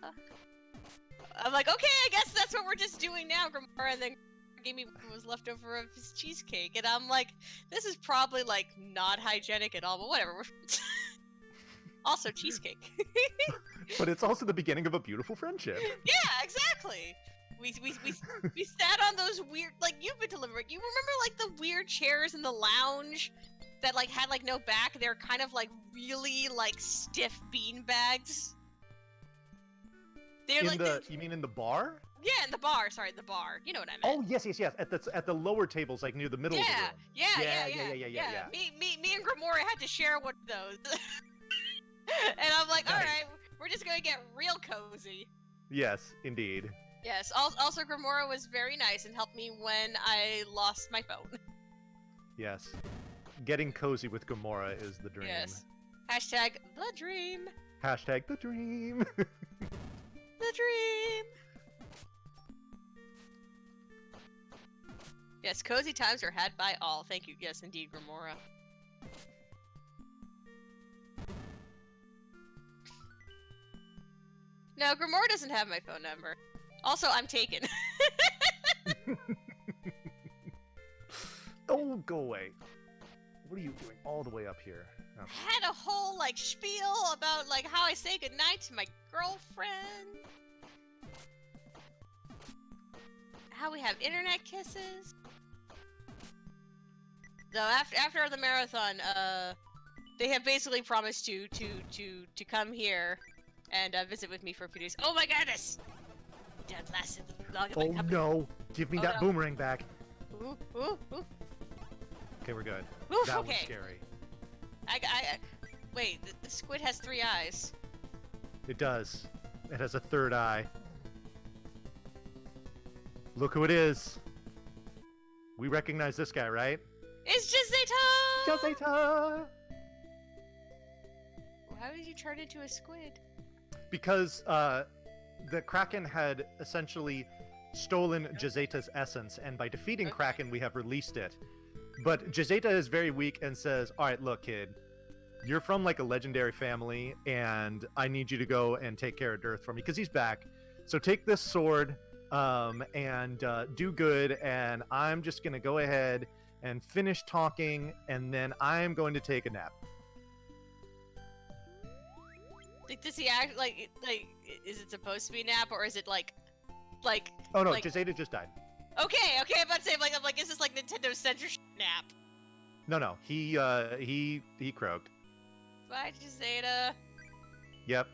Speaker 1: I'm like, okay, I guess that's what we're just doing now, Grimoire, and then gave me what was left over of his cheesecake, and I'm like, this is probably, like, not hygienic at all, but whatever. Also, cheesecake.
Speaker 2: But it's also the beginning of a beautiful friendship.
Speaker 1: Yeah, exactly. We sat on those weird, like, you've been to Limerick. You remember, like, the weird chairs in the lounge that, like, had, like, no back? They're kind of, like, really, like, stiff bean bags. They're like
Speaker 2: You mean in the bar?
Speaker 1: Yeah, in the bar. Sorry, the bar. You know what I meant.
Speaker 2: Oh, yes. At the lower tables, like near the middle of the room.
Speaker 1: Yeah. Me and Grimoire had to share one of those. And I'm like,
Speaker 2: Nice.
Speaker 1: all right, we're just gonna get real cozy.
Speaker 2: Yes, indeed.
Speaker 1: Yes. Also, Grimoire was very nice and helped me when I lost my phone.
Speaker 2: Yes. Getting cozy with Gamora is the dream.
Speaker 1: Yes. Hashtag the dream.
Speaker 2: Hashtag the dream.
Speaker 1: The dream. Yes, cozy times are had by all. Thank you. Yes, indeed, Grimoire. No, Grimoire doesn't have my phone number. Also, I'm taken.
Speaker 2: Oh, go away. What are you doing all the way up here? Oh.
Speaker 1: Had a whole, like, spiel about, like, how I say goodnight to my girlfriend. How we have internet kisses. So after the marathon, they have basically promised to come here and visit with me for a few days. Oh my goodness! That lasted long.
Speaker 2: Oh no! Give me that
Speaker 1: no.
Speaker 2: boomerang back.
Speaker 1: Ooh.
Speaker 2: Okay, we're good.
Speaker 1: Oof,
Speaker 2: That
Speaker 1: okay.
Speaker 2: was scary.
Speaker 1: Wait, the squid has 3 eyes.
Speaker 2: It does. It has a third eye. Look who it is. We recognize this guy, right?
Speaker 1: It's Jazeta!
Speaker 2: Jazeta!
Speaker 1: How did you turn into a squid?
Speaker 2: Because the Kraken had essentially stolen Jazeta's essence, and by defeating
Speaker 1: Okay.
Speaker 2: Kraken, we have released it. But Jazeta is very weak and says, all right, look, kid, you're from like a legendary family, and I need you to go and take care of Dirth for me, because he's back. So take this sword and do good, and I'm just going to go ahead and finish talking, and then I'm going to take a nap.
Speaker 1: Like, does he act like is it supposed to be a nap, or is it like
Speaker 2: Oh no,
Speaker 1: like,
Speaker 2: Jazeta just died.
Speaker 1: Okay, I'm about to say, I'm like, is this like Nintendo censorship nap?
Speaker 2: No, he croaked.
Speaker 1: Bye, Jazeta.
Speaker 2: Yep.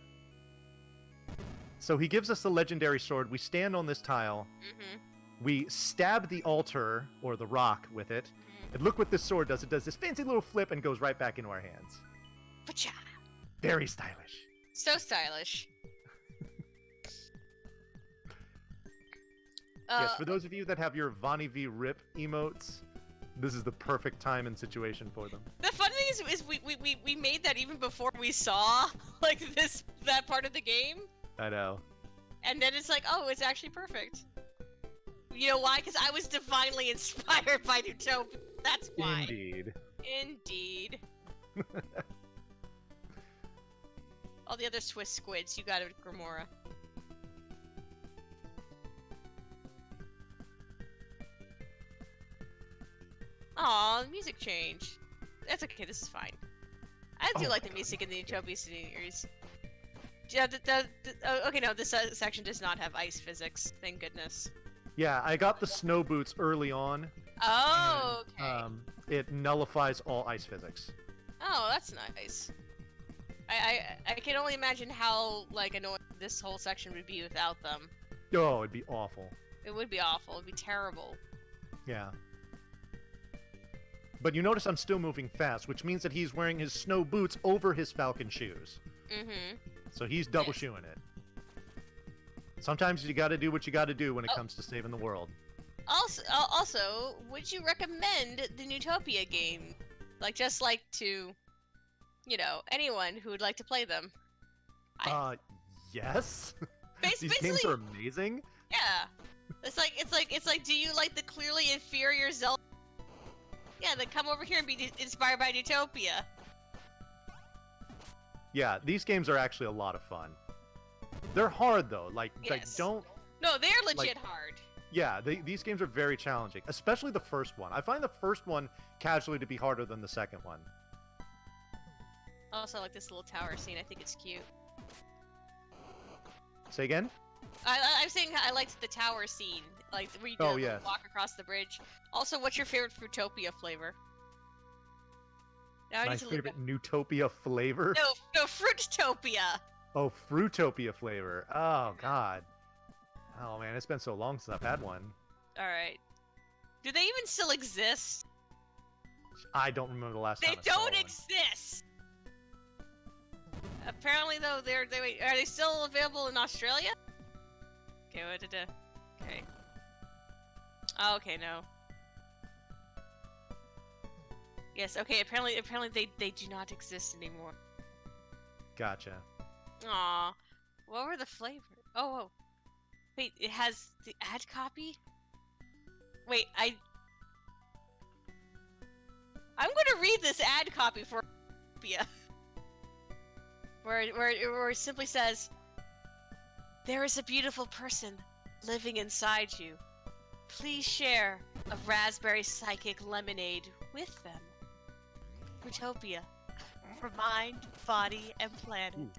Speaker 2: So he gives us the legendary sword. We stand on this tile.
Speaker 1: Mm-hmm.
Speaker 2: We stab the altar, or the rock, with it. And look what this sword does. It does this fancy little flip and goes right back into our hands.
Speaker 1: Pacha!
Speaker 2: Very stylish.
Speaker 1: So stylish.
Speaker 2: Yes, for those of you that have your Vonnie V Rip emotes, this is the perfect time and situation for them.
Speaker 1: The fun thing is we made that even before we saw like that part of the game,
Speaker 2: I know.
Speaker 1: and then it's like, oh, it's actually perfect. You know why? Because I was divinely inspired by Neutopia. That's why.
Speaker 2: Indeed.
Speaker 1: Indeed. All the other Swiss squids, you got it, Grimoire. Aw, music change. That's okay, this is fine. I do
Speaker 2: Oh
Speaker 1: like
Speaker 2: my
Speaker 1: the music in the Neutopia series. Yeah, okay, no, this section does not have ice physics, thank goodness.
Speaker 2: Yeah, I got the snow boots early on.
Speaker 1: Oh,
Speaker 2: and,
Speaker 1: okay.
Speaker 2: It nullifies all ice physics.
Speaker 1: Oh, that's nice. I can only imagine how, like, annoying this whole section would be without them.
Speaker 2: Oh, it'd be awful.
Speaker 1: It would be awful, it'd be terrible.
Speaker 2: Yeah. But you notice I'm still moving fast, which means that he's wearing his snow boots over his falcon shoes.
Speaker 1: Mm-hmm.
Speaker 2: So he's double shoeing it. Sometimes you gotta do what you gotta do when it comes to saving the world.
Speaker 1: Also, would you recommend the Neutopia game? Like, just like to, you know, anyone who would like to play them?
Speaker 2: Yes. These
Speaker 1: Basically,
Speaker 2: games are amazing.
Speaker 1: yeah. It's like, do you like the clearly inferior Zelda then come over here and be inspired by Neutopia.
Speaker 2: Yeah, these games are actually a lot of fun. They're hard though. Like don't.
Speaker 1: No, they're legit hard.
Speaker 2: Yeah, these games are very challenging, especially the first one. I find the first one casually to be harder than the second one.
Speaker 1: Also, I like this little tower scene. I think it's cute.
Speaker 2: Say again?
Speaker 1: I'm saying I liked the tower scene, like where you walk across the bridge. Also, what's your favorite Fruitopia flavor? Now
Speaker 2: My favorite Neutopia flavor?
Speaker 1: No, Fruitopia.
Speaker 2: Oh, Fruitopia flavor. Oh God. Oh man, it's been so long since I've had one.
Speaker 1: All right. Do they even still exist?
Speaker 2: I don't remember the last time I saw
Speaker 1: They don't exist. Apparently, though, are they still available in Australia? Okay, what did okay. Oh, okay, no. Yes, okay. Apparently, they do not exist anymore.
Speaker 2: Gotcha.
Speaker 1: Aw, what were the flavors? Oh, wait, it has the ad copy. Wait, I'm gonna read this ad copy for Neutopia. Where it simply says, "There is a beautiful person living inside you. Please share a raspberry psychic lemonade with them. Neutopia, for mind, body, and planet."
Speaker 2: Ooh.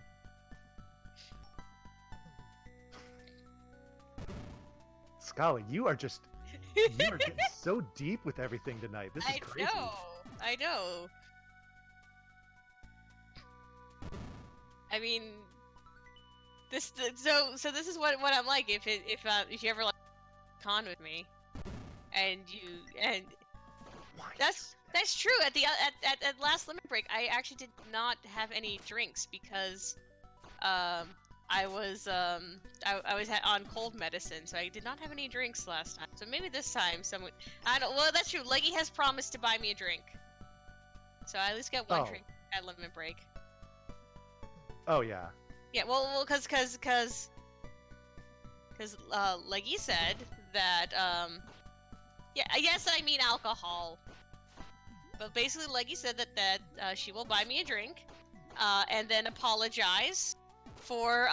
Speaker 2: Scala, you are getting so deep with everything tonight. This is crazy.
Speaker 1: I know. I mean, so this is what I'm like if you ever like con with me, and that's true. At last limit break, I actually did not have any drinks because I was on cold medicine, so I did not have any drinks last time. So maybe this time someone, I don't. Well, that's true. Leggy has promised to buy me a drink, so I at least get one drink at limit break.
Speaker 2: Oh yeah.
Speaker 1: Yeah, well, cause Leggy said that yeah, yes, I mean alcohol, but basically Leggy said that she will buy me a drink, and then apologize for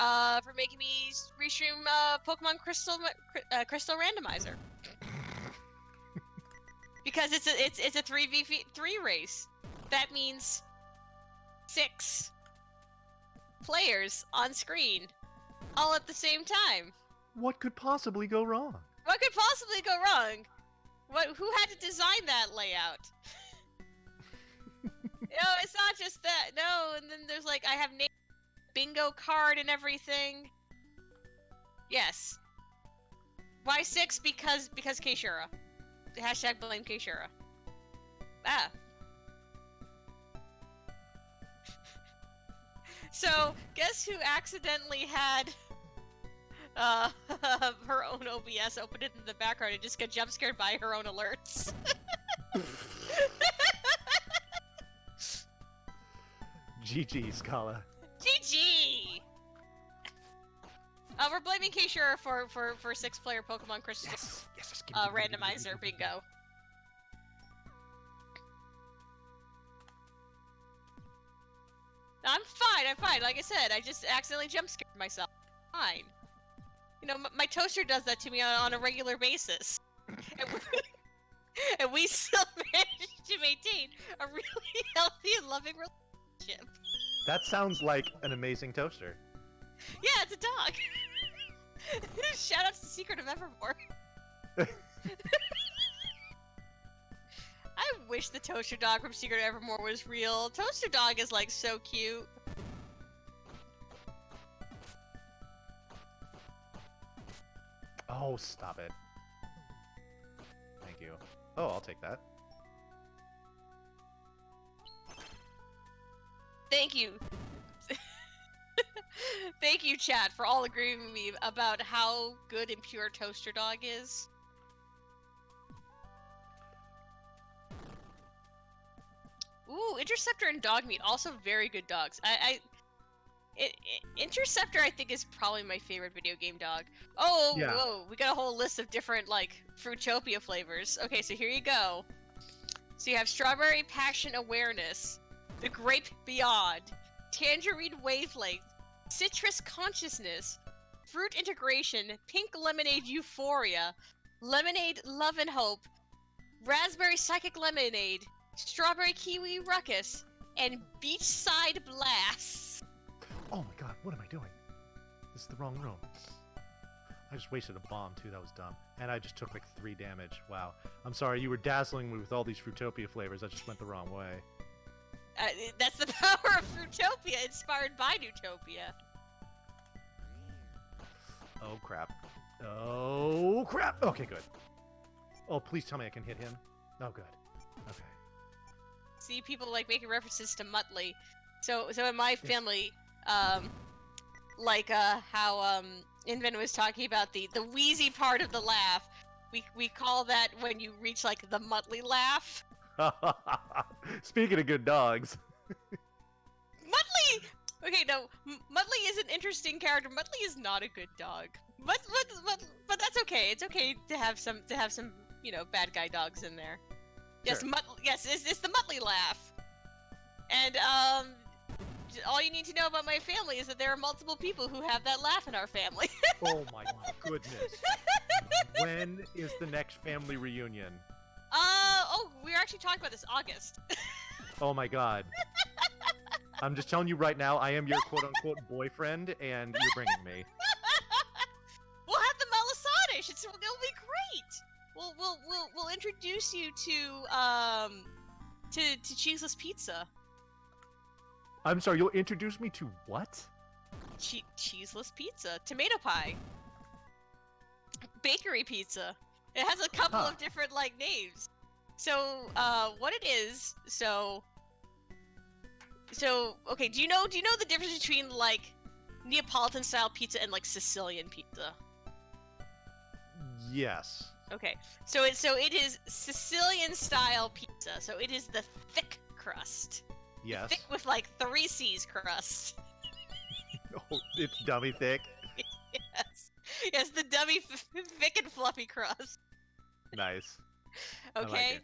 Speaker 1: making me restream Pokemon Crystal Randomizer because it's a 3v3 race. That means 6 players on screen, all at the same time.
Speaker 2: What could possibly go wrong?
Speaker 1: What could possibly go wrong? Who had to design that layout? No, it's not just that. No, and then there's like, I have bingo card and everything. Yes. Why 6? Because Keishura. Hashtag blame Keishura. Ah. So, guess who accidentally had her own OBS opened in the background and just got jump scared by her own alerts?
Speaker 2: GG, Scala.
Speaker 1: GG! We're blaming Keishura for 6-player Pokemon Crystal randomizer bingo. I'm fine. Like I said, I just accidentally jump scared myself. Fine. You know, my toaster does that to me on a regular basis. And we still manage to maintain a really healthy and loving relationship.
Speaker 2: That sounds like an amazing toaster.
Speaker 1: Yeah, it's a dog. Shoutouts to Secret of Evermore. I wish the toaster dog from Secret of Evermore was real. Toaster dog is like so cute.
Speaker 2: Oh, stop it. Thank you. Oh, I'll take that.
Speaker 1: Thank you. Thank you, chat, for all agreeing with me about how good and pure Toaster Dog is. Ooh, Interceptor and Dogmeat, also very good dogs. Interceptor, I think, is probably my favorite video game dog. Oh, yeah. Whoa, we got a whole list of different, like, Fruitopia flavors. Okay, so here you go. So you have Strawberry Passion Awareness, the Grape Beyond, Tangerine Wavelength, Citrus Consciousness, Fruit Integration, Pink Lemonade Euphoria, Lemonade Love and Hope, Raspberry Psychic Lemonade, Strawberry Kiwi Ruckus, and Beachside Blast.
Speaker 2: Oh my god, what am I doing? This is the wrong room. I just wasted a bomb too, that was dumb. And I just took like 3 damage. Wow. I'm sorry, you were dazzling me with all these Fruitopia flavors. I just went the wrong way.
Speaker 1: That's the power of Fruitopia, inspired by Neutopia.
Speaker 2: Oh crap. Oh crap! Okay, good. Oh, please tell me I can hit him. Oh, good. Okay.
Speaker 1: See, people like making references to Muttley. So in my family, like how Inven was talking about the wheezy part of the laugh, we call that when you reach like the Muttley laugh.
Speaker 2: Speaking of good dogs.
Speaker 1: Muttley! Okay, no, Muttley is an interesting character. Muttley is not a good dog. But that's okay. It's okay to have some you know, bad guy dogs in there. Yes,
Speaker 2: Sure.
Speaker 1: yes, it's the Muttley laugh. And all you need to know about my family is that there are multiple people who have that laugh in our family.
Speaker 2: Oh my goodness. When is the next family reunion?
Speaker 1: Oh, we're actually talking about this August.
Speaker 2: Oh my god. I'm just telling you right now, I am your quote-unquote boyfriend, and you're bringing me.
Speaker 1: We'll have the Malasadish. It'll be great. We'll introduce you to cheeseless pizza.
Speaker 2: I'm sorry, you'll introduce me to what?
Speaker 1: Cheeseless pizza, tomato pie, bakery pizza. It has a couple of different like names. So what it is? So okay. Do you know the difference between like Neapolitan style pizza and like Sicilian pizza?
Speaker 2: Yes.
Speaker 1: Okay. So it is Sicilian style pizza. So it is the thick crust.
Speaker 2: Yes.
Speaker 1: Thick with like 3 C's crust.
Speaker 2: Oh, it's dummy thick.
Speaker 1: Yes, the dummy thick and fluffy crust.
Speaker 2: Nice.
Speaker 1: Okay.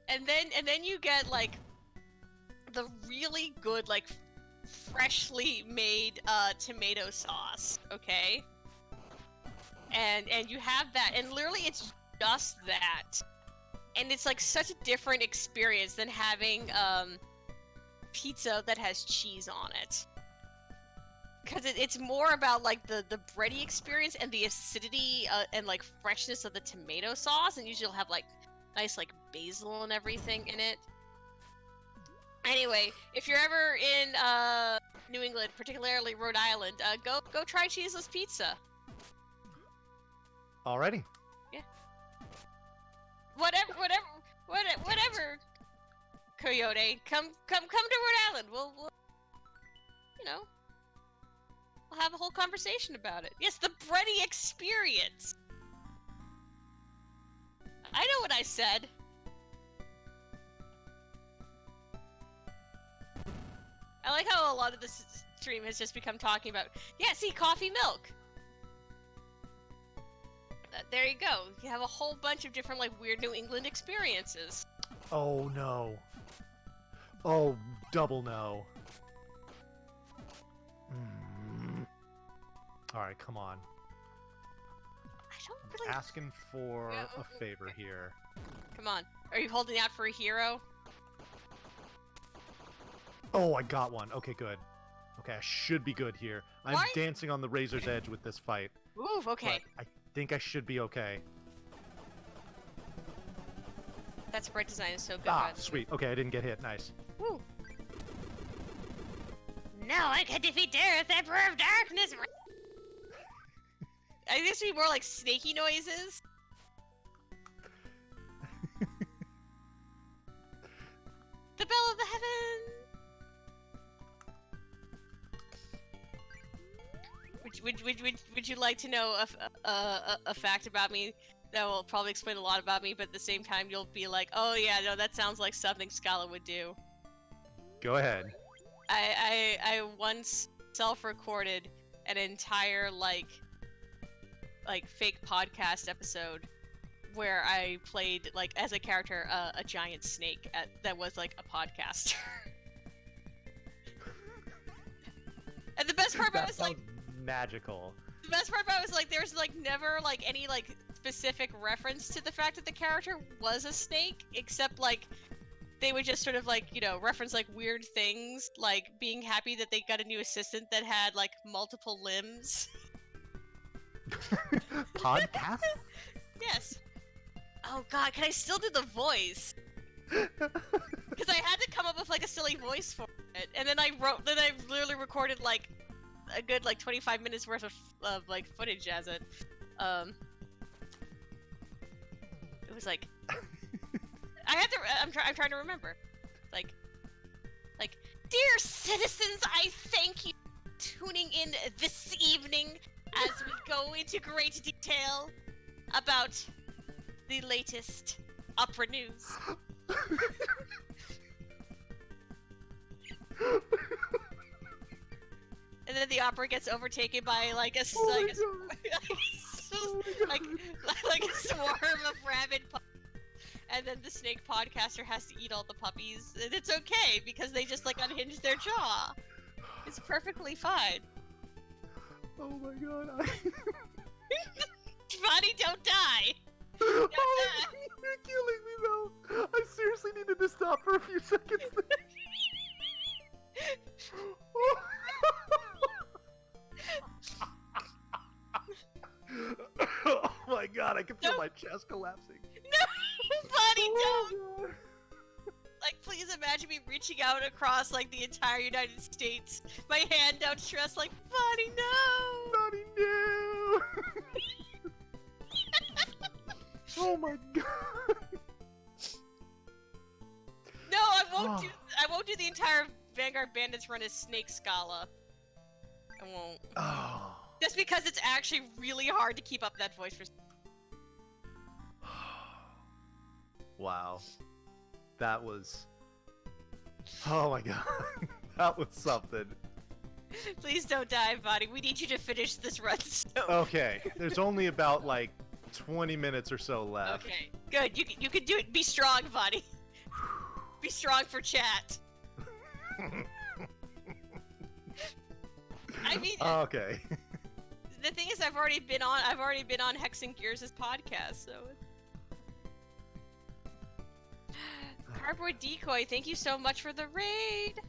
Speaker 2: I like
Speaker 1: and then you get like the really good like freshly made tomato sauce, okay? And you have that, and literally it's just that. And it's like such a different experience than having pizza that has cheese on it. Because it's more about like the bready experience and the acidity and like freshness of the tomato sauce, and usually you'll have like nice like basil and everything in it. Anyway, if you're ever in New England, particularly Rhode Island, go try cheeseless pizza.
Speaker 2: Alrighty.
Speaker 1: Yeah. Whatever. Coyote, come to Rhode Island. We'll you know, we'll have a whole conversation about it. Yes, the bready experience. I know what I said. I like how a lot of this stream has just become talking about, yeah, see, coffee milk. There you go. You have a whole bunch of different, like, weird New England experiences.
Speaker 2: Oh no. Oh, double no. Alright, come on.
Speaker 1: I don't really...
Speaker 2: Asking for a favor here.
Speaker 1: Come on. Are you holding out for a hero?
Speaker 2: Oh, I got one. Okay, good. Okay, I should be good here. I'm dancing on the razor's edge with this fight.
Speaker 1: Ooh, okay.
Speaker 2: But I think I should be okay.
Speaker 1: That sprite design is so good.
Speaker 2: Ah, sweet. Okay, I didn't get hit. Nice.
Speaker 1: Woo. Now I can defeat Dareth, Emperor of Darkness! I think this would be more like snaky noises. The Bell of the Heaven! Would you like to know a fact about me that will probably explain a lot about me, but at the same time you'll be like, oh yeah, no, that sounds like something Scala would do.
Speaker 2: Go ahead.
Speaker 1: I once self-recorded an entire like fake podcast episode where I played like as a character a giant snake that was like a podcaster. And the best part about it was like
Speaker 2: magical.
Speaker 1: the best part about it was like there's like never like any like specific reference to the fact that the character was a snake, except like they would just sort of like, you know, reference like weird things, like being happy that they got a new assistant that had like multiple limbs.
Speaker 2: Podcast?
Speaker 1: Yes. Oh god, can I still do the voice? Because I had to come up with like a silly voice for it, and then I literally recorded like a good like 25 minutes worth of like footage as it. It was like I had to. I'm trying to remember. Like, dear citizens, I thank you for tuning in this evening as we go into great detail about the latest opera news. And then the opera gets overtaken by like a like a swarm of rabid puppies. And then the snake podcaster has to eat all the puppies, and it's okay because they just like unhinge their jaw. It's perfectly fine.
Speaker 2: Oh my god.
Speaker 1: Bonnie, don't die! Don't die.
Speaker 2: You're killing me though. I seriously needed to stop for a few seconds. Oh my god, I can feel my chest collapsing.
Speaker 1: No, Bonnie, don't!
Speaker 2: Oh,
Speaker 1: Like, please imagine me reaching out across like the entire United States, my hand outstretched, like, Bonnie, no!
Speaker 2: Bonnie, no! Oh my god!
Speaker 1: No, I won't do. I won't do the entire Vanguard Bandits run as Snake Scala. I won't.
Speaker 2: Oh.
Speaker 1: Just because it's actually really hard to keep up that voice for.
Speaker 2: Wow. That was... Oh my god. That was something.
Speaker 1: Please don't die, Bonnie. We need you to finish this run soon.
Speaker 2: Okay, there's only about like 20 minutes or so left.
Speaker 1: Okay, good. You can do it. Be strong, Bonnie. Be strong for chat. I mean,
Speaker 2: okay.
Speaker 1: the thing is, I've already been on Hex and Gears' podcast, so. Cardboard Decoy, thank you so much for the raid!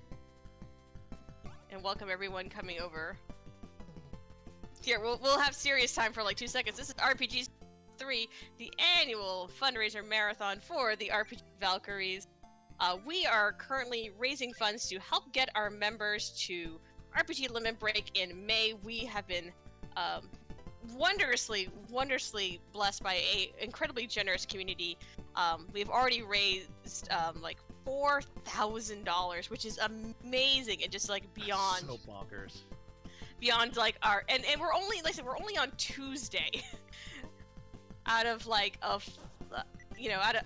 Speaker 1: And welcome everyone coming over. Here, we'll have serious time for like 2 seconds. This is RPGs 3, the annual fundraiser marathon for the RPG Valkyries. We are currently raising funds to help get our members to RPG Limit Break in May. We have been wondrously blessed by a incredibly generous community. We've already raised like $4,000, which is amazing and just like beyond.
Speaker 2: So bonkers.
Speaker 1: Beyond like our and we're only like I said, we're only on Tuesday out of like a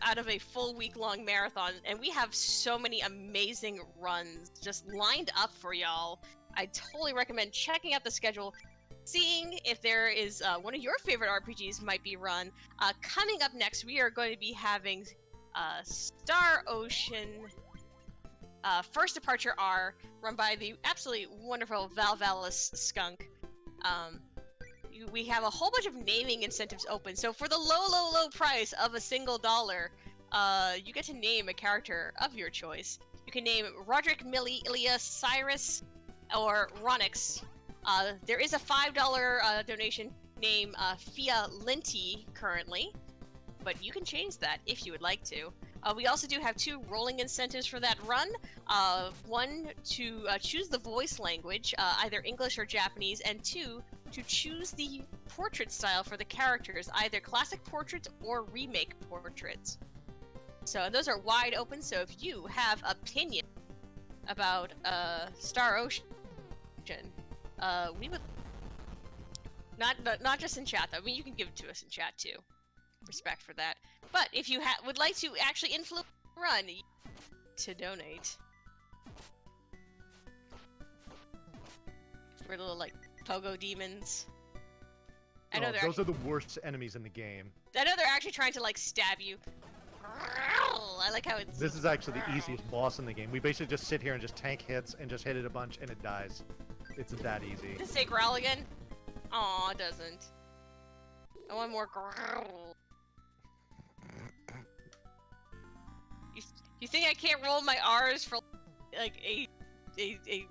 Speaker 1: out of a full week-long marathon, and we have so many amazing runs just lined up for y'all. I totally recommend checking out the schedule, seeing if there is one of your favorite RPGs might be run. Coming up next, we are going to be having Star Ocean First Departure R, run by the absolutely wonderful Valvalis Skunk. We have a whole bunch of naming incentives open, so for the low price of $1, you get to name a character of your choice. You can name Roderick, Millie, Ilya, Cyrus, or Ronix. There is a $5 donation name Fia Linty currently, but you can change that if you would like to. We also do have 2 rolling incentives for that run. One, to choose the voice language, either English or Japanese, and 2, to choose the portrait style for the characters, either classic portraits or remake portraits. So those are wide open, so if you have opinion about Star Ocean, we would not just in chat though. I mean, you can give it to us in chat too. Respect for that. But if you would like to actually influence the run, to donate. We're little like pogo demons. I know
Speaker 2: those are the worst enemies in the game.
Speaker 1: I know they're actually trying to like stab you. I like how it's.
Speaker 2: This is actually the easiest boss in the game. We basically just sit here and just tank hits and just hit it a bunch and it dies. It's that easy.
Speaker 1: Does it say growl again? Aw, it doesn't. I want more growl. You think I can't roll my R's for like a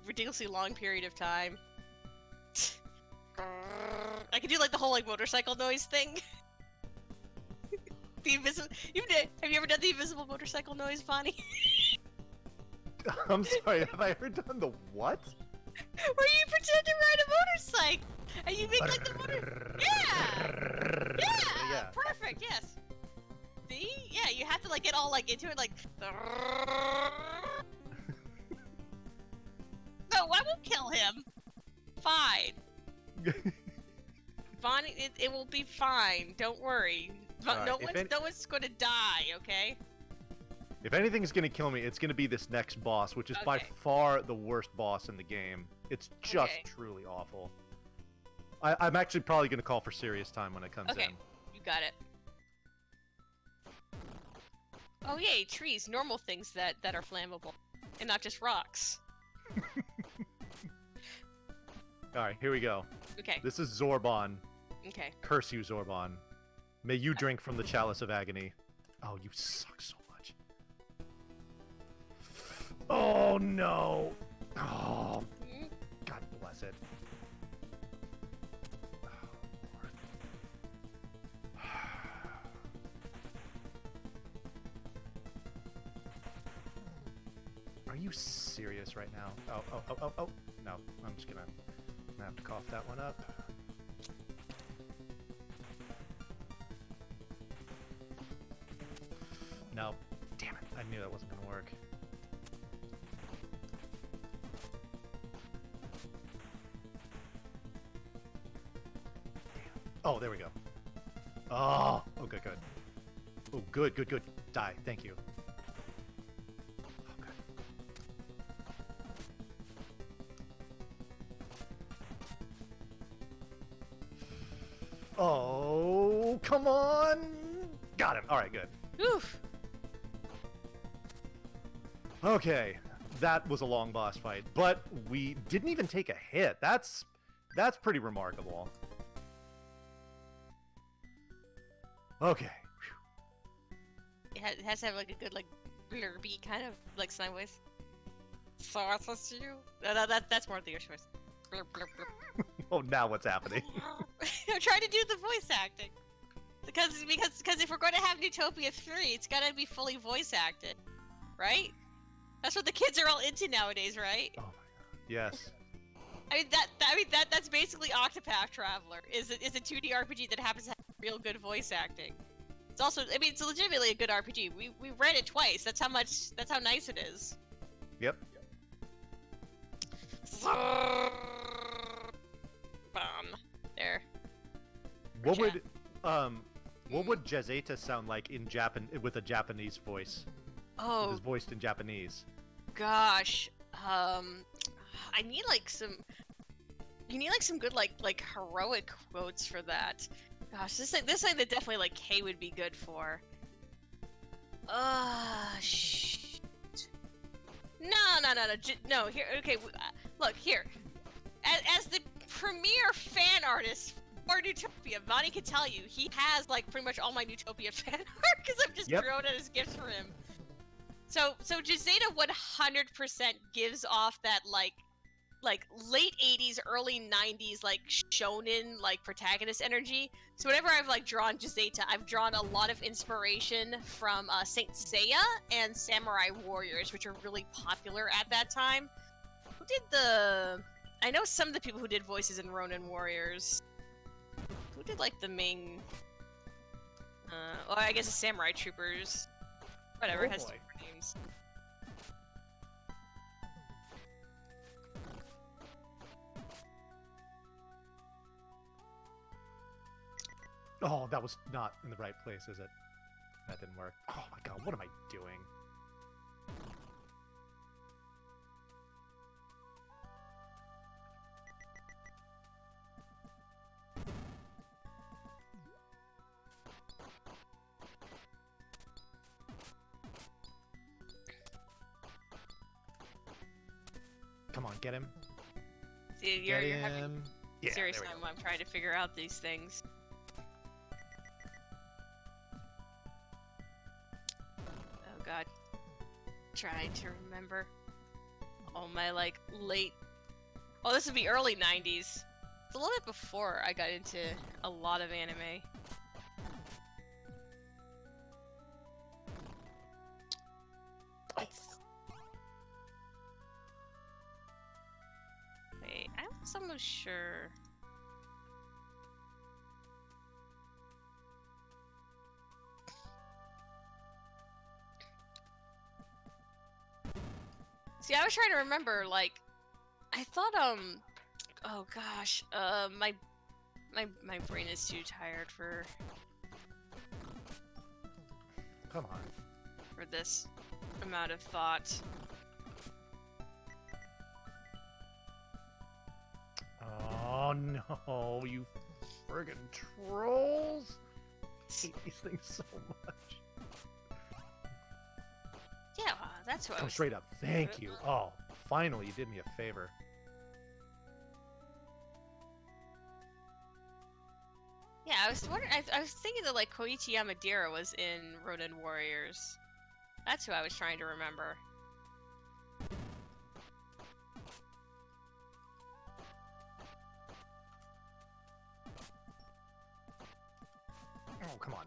Speaker 1: ridiculously long period of time? I can do like the whole like motorcycle noise thing. The invisible. Have you ever done the invisible motorcycle noise, Bonnie?
Speaker 2: I'm sorry, have I ever done the what?
Speaker 1: Where you pretend to ride a motorcycle and you make like the motor. Yeah. Perfect. Yes. See? Yeah, you have to like get all like into it, like. No, I won't kill him. Fine. Bonnie, it will be fine. Don't worry.
Speaker 2: Right,
Speaker 1: no one's going to die. Okay.
Speaker 2: If anything's gonna kill me, it's gonna be this next boss, which is by far the worst boss in the game. It's just truly awful. I'm actually probably gonna call for serious time when it comes in.
Speaker 1: You got it. Oh yay, trees, normal things that are flammable, and not just rocks.
Speaker 2: Alright, here we go.
Speaker 1: Okay.
Speaker 2: This is Zorban.
Speaker 1: Okay.
Speaker 2: Curse you, Zorban. May you drink from the chalice of agony. Oh, you suck so much. Oh no! Oh, God bless it. Oh, Lord. Are you serious right now? Oh. No, I'm just gonna have to cough that one up. No. Damn it. I knew that wasn't gonna work. Oh, there we go. Oh, good. Oh, good. Die. Thank you. Oh, good. Oh, come on! Got him. All right, good.
Speaker 1: Oof.
Speaker 2: Okay, that was a long boss fight, but we didn't even take a hit. That's pretty remarkable. Okay.
Speaker 1: It has to have like a good like blurby kind of like sound voice. Sauce you. No, that's more the choice. Blur, blur, blur.
Speaker 2: Oh, now what's happening?
Speaker 1: I'm trying to do the voice acting. Because if we're going to have Neutopia 3, it's gotta be fully voice acted, right? That's what the kids are all into nowadays, right?
Speaker 2: Oh my god. Yes.
Speaker 1: I mean that's basically Octopath Traveler. Is a 2D RPG that happens to have real good voice acting. It's also, I mean, it's legitimately a good RPG. We read it twice. That's how nice it is.
Speaker 2: Yep.
Speaker 1: There.
Speaker 2: What would Jazeta sound like in with a Japanese voice?
Speaker 1: Oh.
Speaker 2: It is voiced in Japanese.
Speaker 1: Gosh. I need like some. You need like some good like heroic quotes for that. Gosh, this thing that definitely like K would be good for. Shit. No. Here, okay. Look here. As the premier fan artist for Neutopia, Bonnie can tell you he has like pretty much all my Neutopia fan art because I'm just throwing out his gifts for him. So Jazeta 100% gives off that like late 80s, early 90s like shonen like protagonist energy. So whenever I've like drawn Jazeta, I've drawn a lot of inspiration from Saint Seiya and Samurai Warriors, which are really popular at that time. Who did I know some of the people who did voices in Ronin Warriors. Who did like the main? Well, I guess the Samurai Troopers. Whatever, it has different names.
Speaker 2: Oh, that was not in the right place, is it? That didn't work. Oh my god, what am I doing? Come on, get him.
Speaker 1: See,
Speaker 2: Get
Speaker 1: you're
Speaker 2: him.
Speaker 1: having
Speaker 2: Yeah,
Speaker 1: serious
Speaker 2: there we
Speaker 1: time
Speaker 2: go.
Speaker 1: when I'm trying to figure out these things. Oh god. Trying to remember all my like late. Oh, this would be early 90s. It's a little bit before I got into a lot of anime. It's... Wait, I was almost sure. See, I was trying to remember, like, I thought, oh gosh, my brain is too tired for
Speaker 2: Come on.
Speaker 1: this amount of thought.
Speaker 2: Oh no, you friggin' trolls! I hate these things so much.
Speaker 1: Yeah, that's what I
Speaker 2: Come
Speaker 1: was...
Speaker 2: straight up. Thank you. Oh, finally, you did me a favor.
Speaker 1: Yeah, I was wondering. I was thinking that like Koichi Yamadera was in Ronin Warriors. That's who I was trying to remember.
Speaker 2: Oh, come on.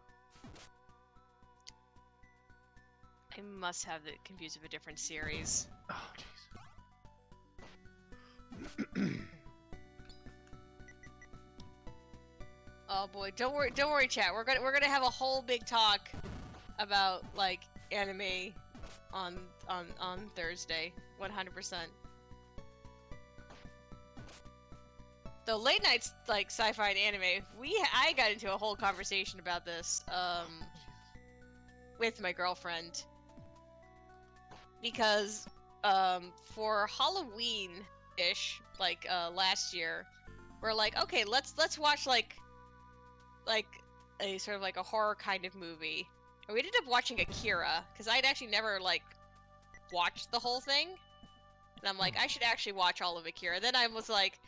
Speaker 1: I must have it confused with a different series.
Speaker 2: Oh, jeez.
Speaker 1: Oh boy, don't worry, chat. We're gonna have a whole big talk about like anime on Thursday, 100%. The late nights like sci-fi and anime, I got into a whole conversation about this with my girlfriend because for Halloween-ish, like last year, we're like, okay, let's watch like a sort of like a horror kind of movie. And we ended up watching Akira because I'd actually never like watched the whole thing, and I'm like, I should actually watch all of Akira. Then I was like,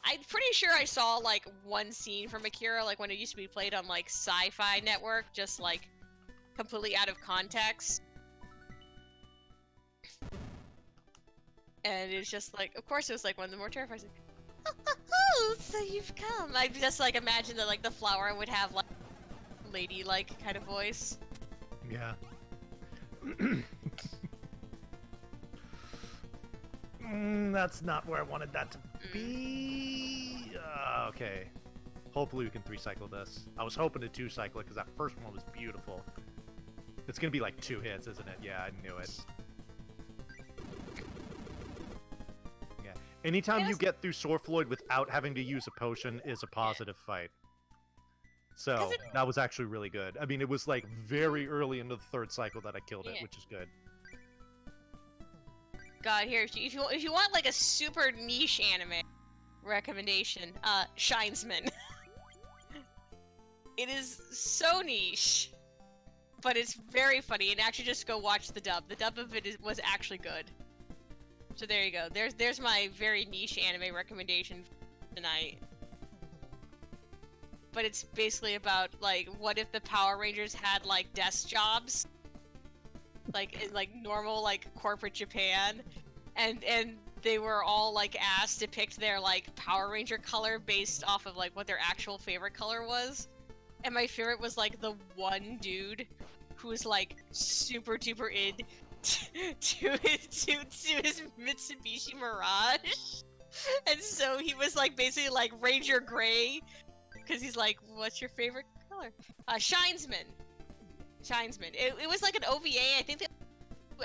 Speaker 1: I'm pretty sure I saw like one scene from Akira, like when it used to be played on like Sci-Fi Network, just like completely out of context. And it's just like, of course, it was like one of the more terrifying. Oh, so you've come. I just like imagine that like the flower would have like lady-like kind of voice.
Speaker 2: Yeah. That's not where I wanted that to be. Okay. Hopefully we can 3-cycle this. I was hoping to 2-cycle it because that first one was beautiful. It's gonna be like 2 hits, isn't it? Yeah, I knew it. Yeah. Anytime you get through Sorfloyd without having to use a potion is a positive fight. So that was actually really good. I mean, it was like very early into the 3rd cycle that I killed it, which is good.
Speaker 1: God, here, if you want like a super niche anime recommendation, Shinesman. It is so niche, but it's very funny. And actually, just go watch the dub. The dub of it was actually good. So there you go. There's my very niche anime recommendation for tonight. But it's basically about like, what if the Power Rangers had like desk jobs, like in like normal like corporate Japan, and they were all like asked to pick their like Power Ranger color based off of like what their actual favorite color was. And my favorite was like the one dude who was like super duper in to his Mitsubishi Mirage, and so he was like basically like Ranger Gray, because he's like, what's your favorite color? Shinesman. Shinesman. It was like an OVA. I think the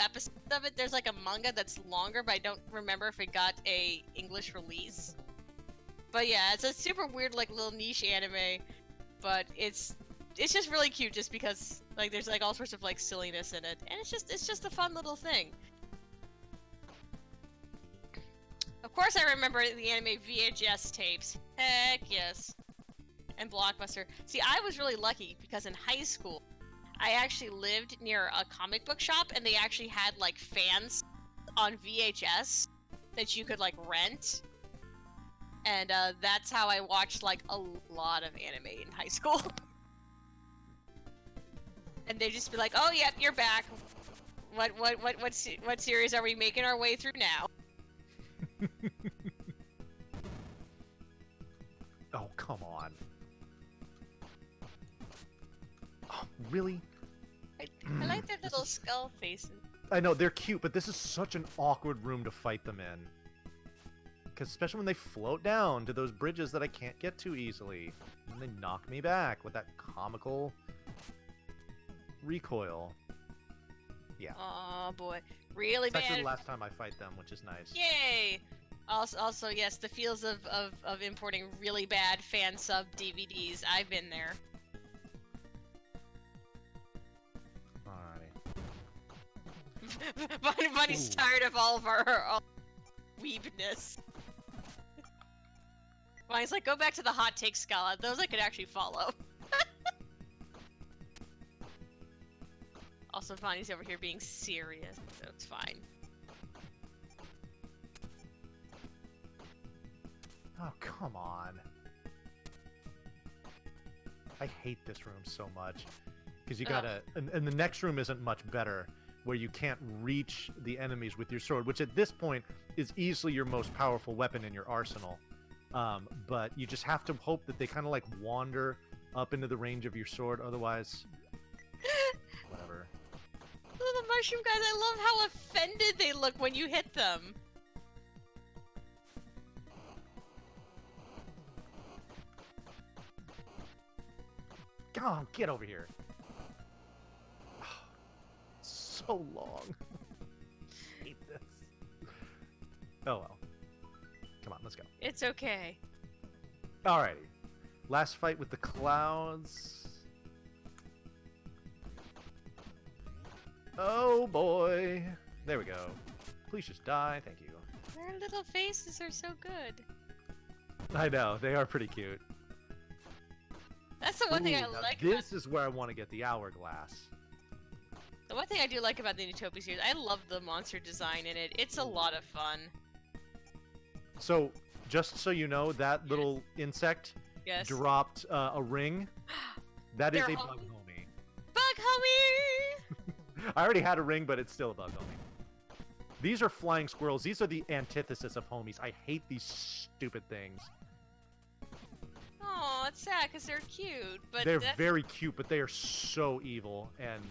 Speaker 1: episode of it, there's like a manga that's longer, but I don't remember if it got a English release. But yeah, it's a super weird like little niche anime, but it's just really cute just because like there's like all sorts of like silliness in it, and it's just a fun little thing. Of course, I remember the anime VHS tapes. Heck yes. And Blockbuster. See, I was really lucky because in high school, I actually lived near a comic book shop, and they actually had like fans on VHS. that you could like rent, and that's how I watched like a lot of anime in high school. And they'd just be like, "Oh, yep, you're back. What series are we making our way through now?"
Speaker 2: Oh, come on. Oh, really?
Speaker 1: I like their little skull faces.
Speaker 2: I know, they're cute, but this is such an awkward room to fight them in. Because especially when they float down to those bridges that I can't get to easily. And they knock me back with that comical recoil. Yeah.
Speaker 1: Oh boy, really
Speaker 2: It's actually
Speaker 1: bad.
Speaker 2: the last time I fight them, which is nice.
Speaker 1: Yay! Also, yes, the feels of importing really bad fan sub DVDs. I've been there.
Speaker 2: Alrighty.
Speaker 1: Bunny's
Speaker 2: Ooh.
Speaker 1: tired of all of our weebness. Bunny's like, go back to the hot take Scala. Those I could actually follow. Also, Bonnie's over here being serious, so it's fine.
Speaker 2: Oh, come on. I hate this room so much. Because you gotta... And the next room isn't much better, where you can't reach the enemies with your sword, which at this point is easily your most powerful weapon in your arsenal. But you just have to hope that they kind of like wander up into the range of your sword, otherwise... whatever.
Speaker 1: Oh, the mushroom guys, I love how offended they look when you hit them.
Speaker 2: Oh, get over here. So long. I hate this. Oh well. Come on, let's go.
Speaker 1: It's okay.
Speaker 2: Alrighty. Last fight with the clouds. Oh boy. There we go. Please just die. Thank you.
Speaker 1: Their little faces are so good.
Speaker 2: I know. They are pretty cute.
Speaker 1: That's the one thing I
Speaker 2: Ooh, now
Speaker 1: like
Speaker 2: this is where I want to get the hourglass.
Speaker 1: The one thing I do like about the Neutopia series, I love the monster design in it. It's a lot of fun.
Speaker 2: So, just so you know, that little insect
Speaker 1: Yes.
Speaker 2: dropped a ring. That is
Speaker 1: They're
Speaker 2: a bug
Speaker 1: homie.
Speaker 2: homie.
Speaker 1: Bug homie!
Speaker 2: I already had a ring, but it's still a bug homie. These are flying squirrels. These are the antithesis of homies. I hate these stupid things.
Speaker 1: Oh, it's sad because they're cute, but
Speaker 2: They're very cute, but they are so evil, and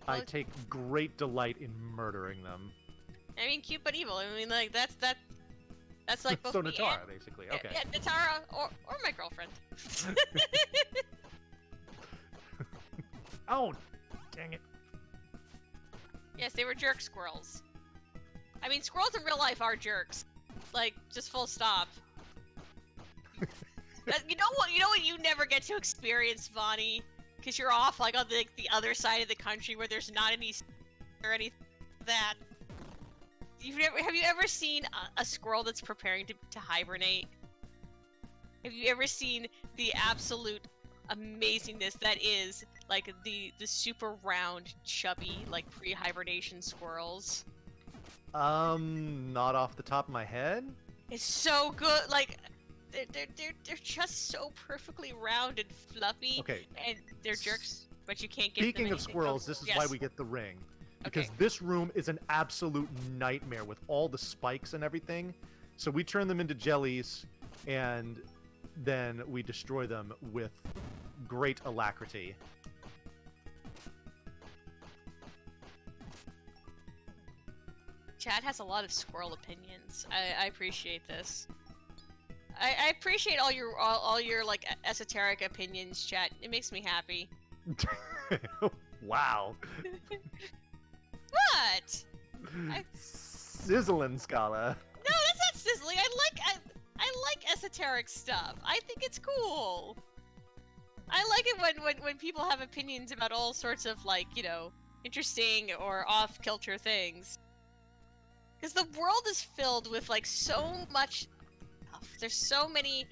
Speaker 2: I
Speaker 1: Well,
Speaker 2: take great delight in murdering them.
Speaker 1: I mean, cute but evil. I mean, like that's like both
Speaker 2: So
Speaker 1: me
Speaker 2: Natara,
Speaker 1: and,
Speaker 2: basically.
Speaker 1: yeah,
Speaker 2: Okay.
Speaker 1: yeah, Natara or my girlfriend.
Speaker 2: Oh, dang it.
Speaker 1: Yes, they were jerk squirrels. I mean, squirrels in real life are jerks. Like, just full stop. You know what? You know what? You never get to experience, Vonnie, because you're off like on the other side of the country where there's not any or anything like that. Have you ever seen a squirrel that's preparing to hibernate? Have you ever seen the absolute amazingness that is like the super round, chubby, like pre-hibernation squirrels?
Speaker 2: Not off the top of my head.
Speaker 1: It's so good. Like they're just so perfectly round and fluffy.
Speaker 2: Okay.
Speaker 1: And they're jerks, but you can't get
Speaker 2: Speaking
Speaker 1: them
Speaker 2: of
Speaker 1: anything.
Speaker 2: squirrels, this is why
Speaker 1: Yes.
Speaker 2: we get the ring. Because
Speaker 1: Okay.
Speaker 2: this room is an absolute nightmare with all the spikes and everything. So we turn them into jellies, and then we destroy them with great alacrity.
Speaker 1: Chad has a lot of squirrel opinions. I appreciate this. I appreciate all your like esoteric opinions, Chad. It makes me happy.
Speaker 2: Wow.
Speaker 1: What?
Speaker 2: Sizzling, Scala.
Speaker 1: No, that's not sizzling. I like esoteric stuff. I think it's cool. I like it when people have opinions about all sorts of like, you know, interesting or off-kilter things. Because the world is filled with like so much stuff. There's so many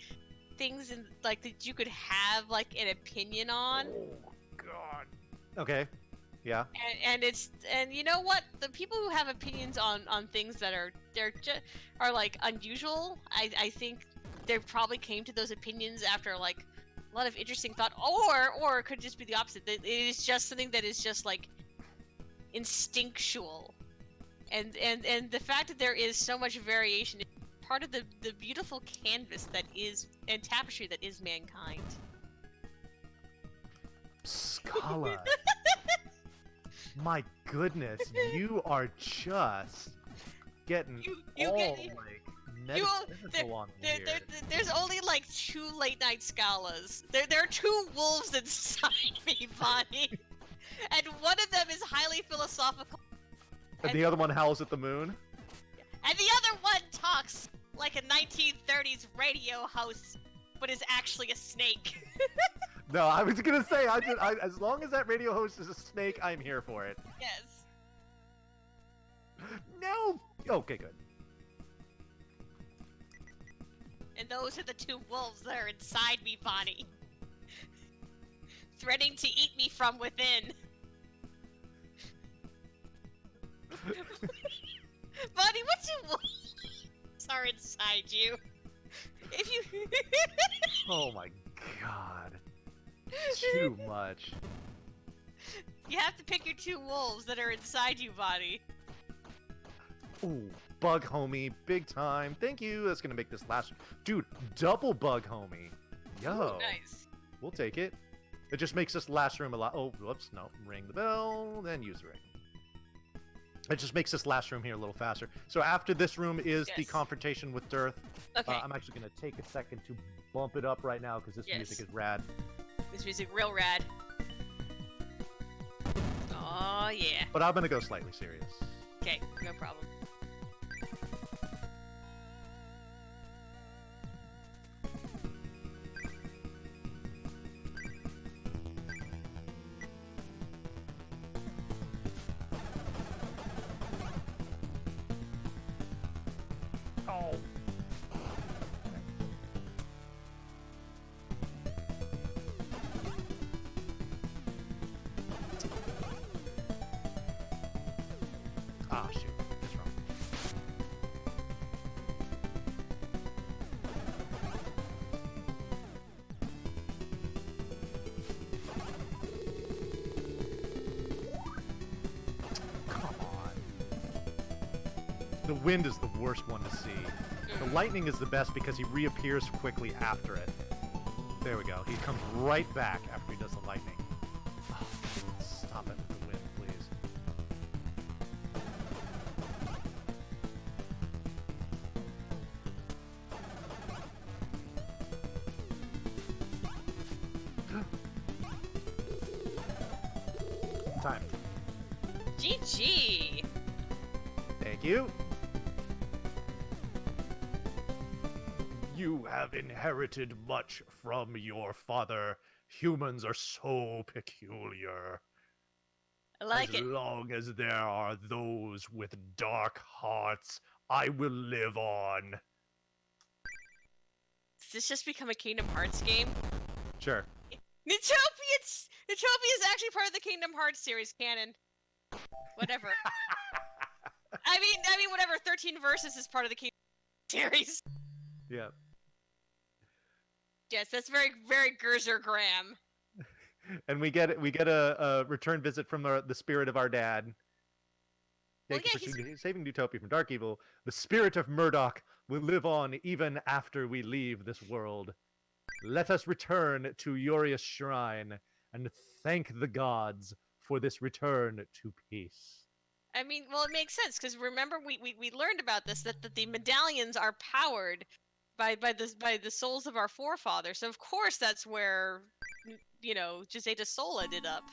Speaker 1: things in like that you could have like an opinion on.
Speaker 2: Oh God. Okay. Yeah.
Speaker 1: And you know what? The people who have opinions on things that are like unusual, I think they probably came to those opinions after like a lot of interesting thought, or it could just be the opposite. It is just something that is just like instinctual, and the fact that there is so much variation is part of the beautiful canvas that is and tapestry that is mankind.
Speaker 2: Scala. My goodness, you are just getting
Speaker 1: you
Speaker 2: all
Speaker 1: get-
Speaker 2: like
Speaker 1: you-
Speaker 2: metaphysical on me here.
Speaker 1: There's only like 2 late night Scalas. There are 2 wolves inside me, Bonnie. And one of them is highly philosophical.
Speaker 2: And the other one howls at the moon.
Speaker 1: And the other one talks like a 1930s radio host, but is actually a snake.
Speaker 2: No, I was gonna say, as long as that radio host is a snake, I'm here for it.
Speaker 1: Yes.
Speaker 2: No. Okay, good.
Speaker 1: And those are the 2 wolves that are inside me, Bonnie. Threatening to eat me from within. Bonnie, what 2 wolves are inside you? If you...
Speaker 2: Oh my god. Too much.
Speaker 1: You have to pick your 2 wolves that are inside you, Bonnie.
Speaker 2: Ooh, bug homie, big time. Thank you. That's gonna make this last. Dude, double bug homie. Yo.
Speaker 1: Ooh, nice.
Speaker 2: We'll take it. It just makes this last room a lot. Oh, whoops. No. Ring the bell, then use the ring. It just makes this last room here a little faster. So after this room is the
Speaker 1: Yes.
Speaker 2: confrontation with Dearth.
Speaker 1: Okay.
Speaker 2: I'm actually gonna take a second to bump it up right now because this music
Speaker 1: Yes.
Speaker 2: is rad.
Speaker 1: This music real rad. Oh yeah.
Speaker 2: But I'm gonna go slightly serious.
Speaker 1: Okay, no problem.
Speaker 2: Oh. Ah, shoot. That's wrong. Come on. The wind is the worst one to see. The lightning is the best because he reappears quickly after it. There we go. He comes right back after he does the lightning. Oh, stop it with the wind, please. Time.
Speaker 1: GG.
Speaker 2: Thank you. You have inherited much from your father. Humans are so peculiar.
Speaker 1: I like
Speaker 2: As
Speaker 1: it.
Speaker 2: long as there are those with dark hearts, I will live on.
Speaker 1: Does this just become a Kingdom Hearts game?
Speaker 2: Sure.
Speaker 1: Neutopia is actually part of the Kingdom Hearts series canon. Whatever. I mean, whatever. 13 Verses is part of the Kingdom series.
Speaker 2: Yeah.
Speaker 1: Yes, that's very, very Gerzer Graham.
Speaker 2: And we get a return visit from the spirit of our dad.
Speaker 1: Well,
Speaker 2: Thank
Speaker 1: yeah,
Speaker 2: you for saving Neutopia from dark evil. The spirit of Murdoch will live on even after we leave this world. Let us return to Urias' shrine and thank the gods for this return to peace.
Speaker 1: I mean, well, it makes sense because remember we learned about this that the medallions are powered by the souls of our forefathers. So of course that's where José Soul ended up.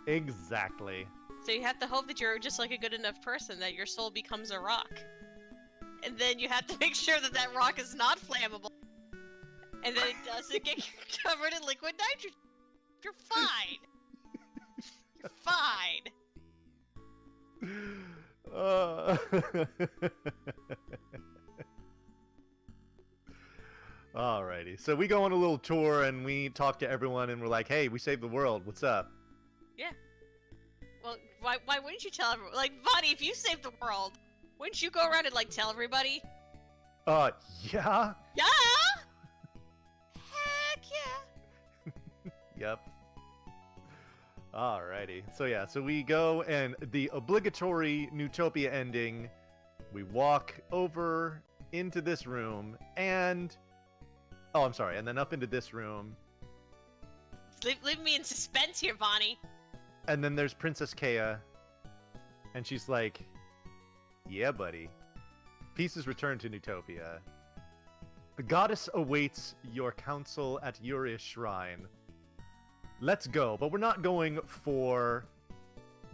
Speaker 2: Exactly.
Speaker 1: So you have to hope that you're just like a good enough person that your soul becomes a rock, and then you have to make sure that that rock is not flammable, and then it doesn't get covered in liquid nitrogen. You're fine. You're fine.
Speaker 2: Alrighty, so we go on a little tour and we talk to everyone and we're like, hey, we saved the world, what's up?
Speaker 1: Yeah. Well, why wouldn't you tell everyone? Like, Bonnie, if you saved the world, wouldn't you go around and, like, tell everybody?
Speaker 2: Yeah?
Speaker 1: Yeah! Heck yeah!
Speaker 2: Yep. Alrighty. So yeah, so we go and the obligatory Neutopia ending, we walk over into this room and... Oh, I'm sorry, and then up into this room.
Speaker 1: Leave me in suspense here, Bonnie.
Speaker 2: And then there's Princess Kea, and she's like, yeah, buddy. Pieces return to Neutopia. The goddess awaits your counsel at Uri's shrine. Let's go, but we're not going for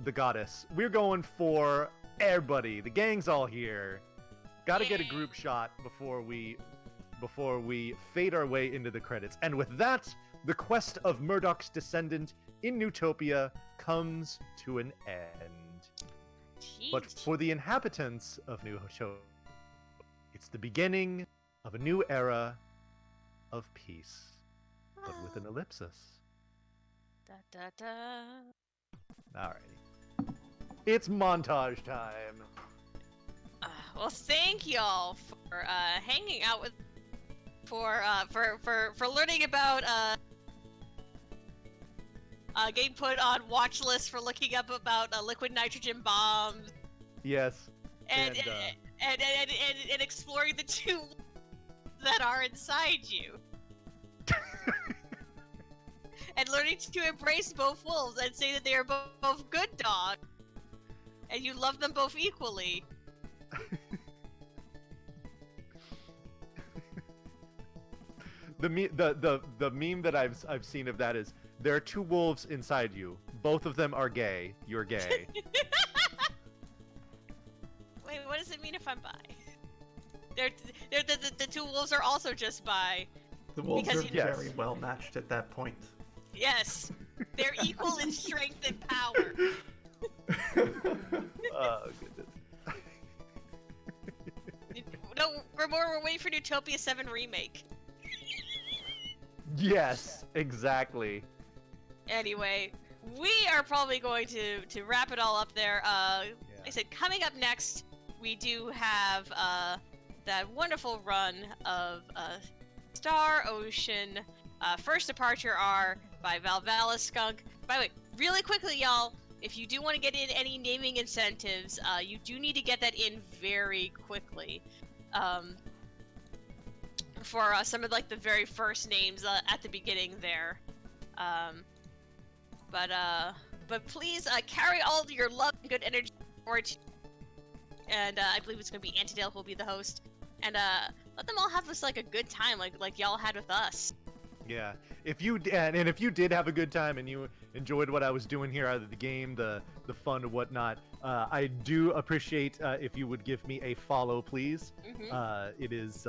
Speaker 2: the goddess. We're going for everybody. The gang's all here. Gotta get a group shot before we fade our way into the credits. And with that, the quest of Murdoch's descendant in Neutopia comes to an end.
Speaker 1: Jeez.
Speaker 2: But for the inhabitants of Neutopia, it's the beginning of a new era of peace, but with an ellipsis.
Speaker 1: Da, da, da.
Speaker 2: Alrighty. It's montage time.
Speaker 1: Well, thank y'all for hanging out with, for learning about getting put on watch list for looking up about liquid nitrogen bombs.
Speaker 2: Yes.
Speaker 1: And exploring the two that are inside you. And learning to embrace both wolves and say that they are both good dogs. And you love them both equally.
Speaker 2: The meme that I've seen of that is there are two wolves inside you. Both of them are gay. You're gay.
Speaker 1: Wait, what does it mean if I'm bi? The two wolves are also just bi.
Speaker 3: The wolves are
Speaker 2: Yes.
Speaker 3: very well matched at that point.
Speaker 1: Yes, they're equal in strength and power.
Speaker 2: Oh goodness.
Speaker 1: No, we're waiting for Neutopia 7 remake.
Speaker 2: Yes, exactly.
Speaker 1: Anyway, we are probably going to wrap it all up there. Like I said, coming up next, we do have that wonderful run of Star Ocean First Departure R by Valvallis Skunk. By the way, really quickly, y'all, if you do want to get in any naming incentives, you do need to get that in very quickly. For some of like the very first names at the beginning there. But please carry all of your love and good energy forward. And I believe it's gonna be Antidale who will be the host. And let them all have us like a good time, like y'all had with us.
Speaker 2: Yeah. If you did have a good time and you enjoyed what I was doing here, either the game, the fun, or whatnot, I do appreciate if you would give me a follow, please.
Speaker 1: Mm-hmm.
Speaker 2: It is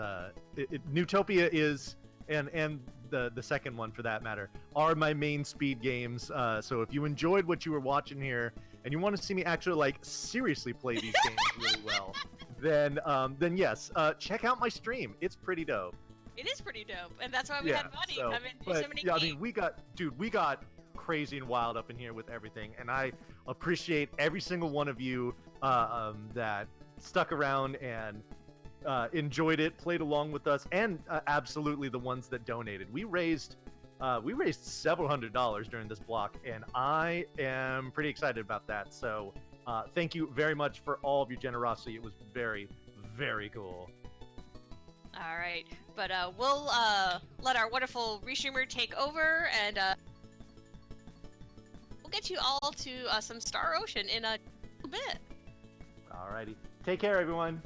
Speaker 2: Neutopia is and the second one for that matter are my main speed games. So if you enjoyed what you were watching here and you want to see me actually like seriously play these games really well, then yes, check out my stream. It's pretty dope.
Speaker 1: It is pretty dope, and that's why we had Buddy come in and do so many
Speaker 2: yeah,
Speaker 1: games.
Speaker 2: I mean, we got crazy and wild up in here with everything, and I appreciate every single one of you that stuck around and enjoyed it, played along with us, and absolutely the ones that donated. We raised several $100s during this block, and I am pretty excited about that. So thank you very much for all of your generosity. It was very, very cool.
Speaker 1: All right, but we'll let our wonderful restreamer take over, and we'll get you all to some Star Ocean in a little bit.
Speaker 2: Alrighty, take care, everyone.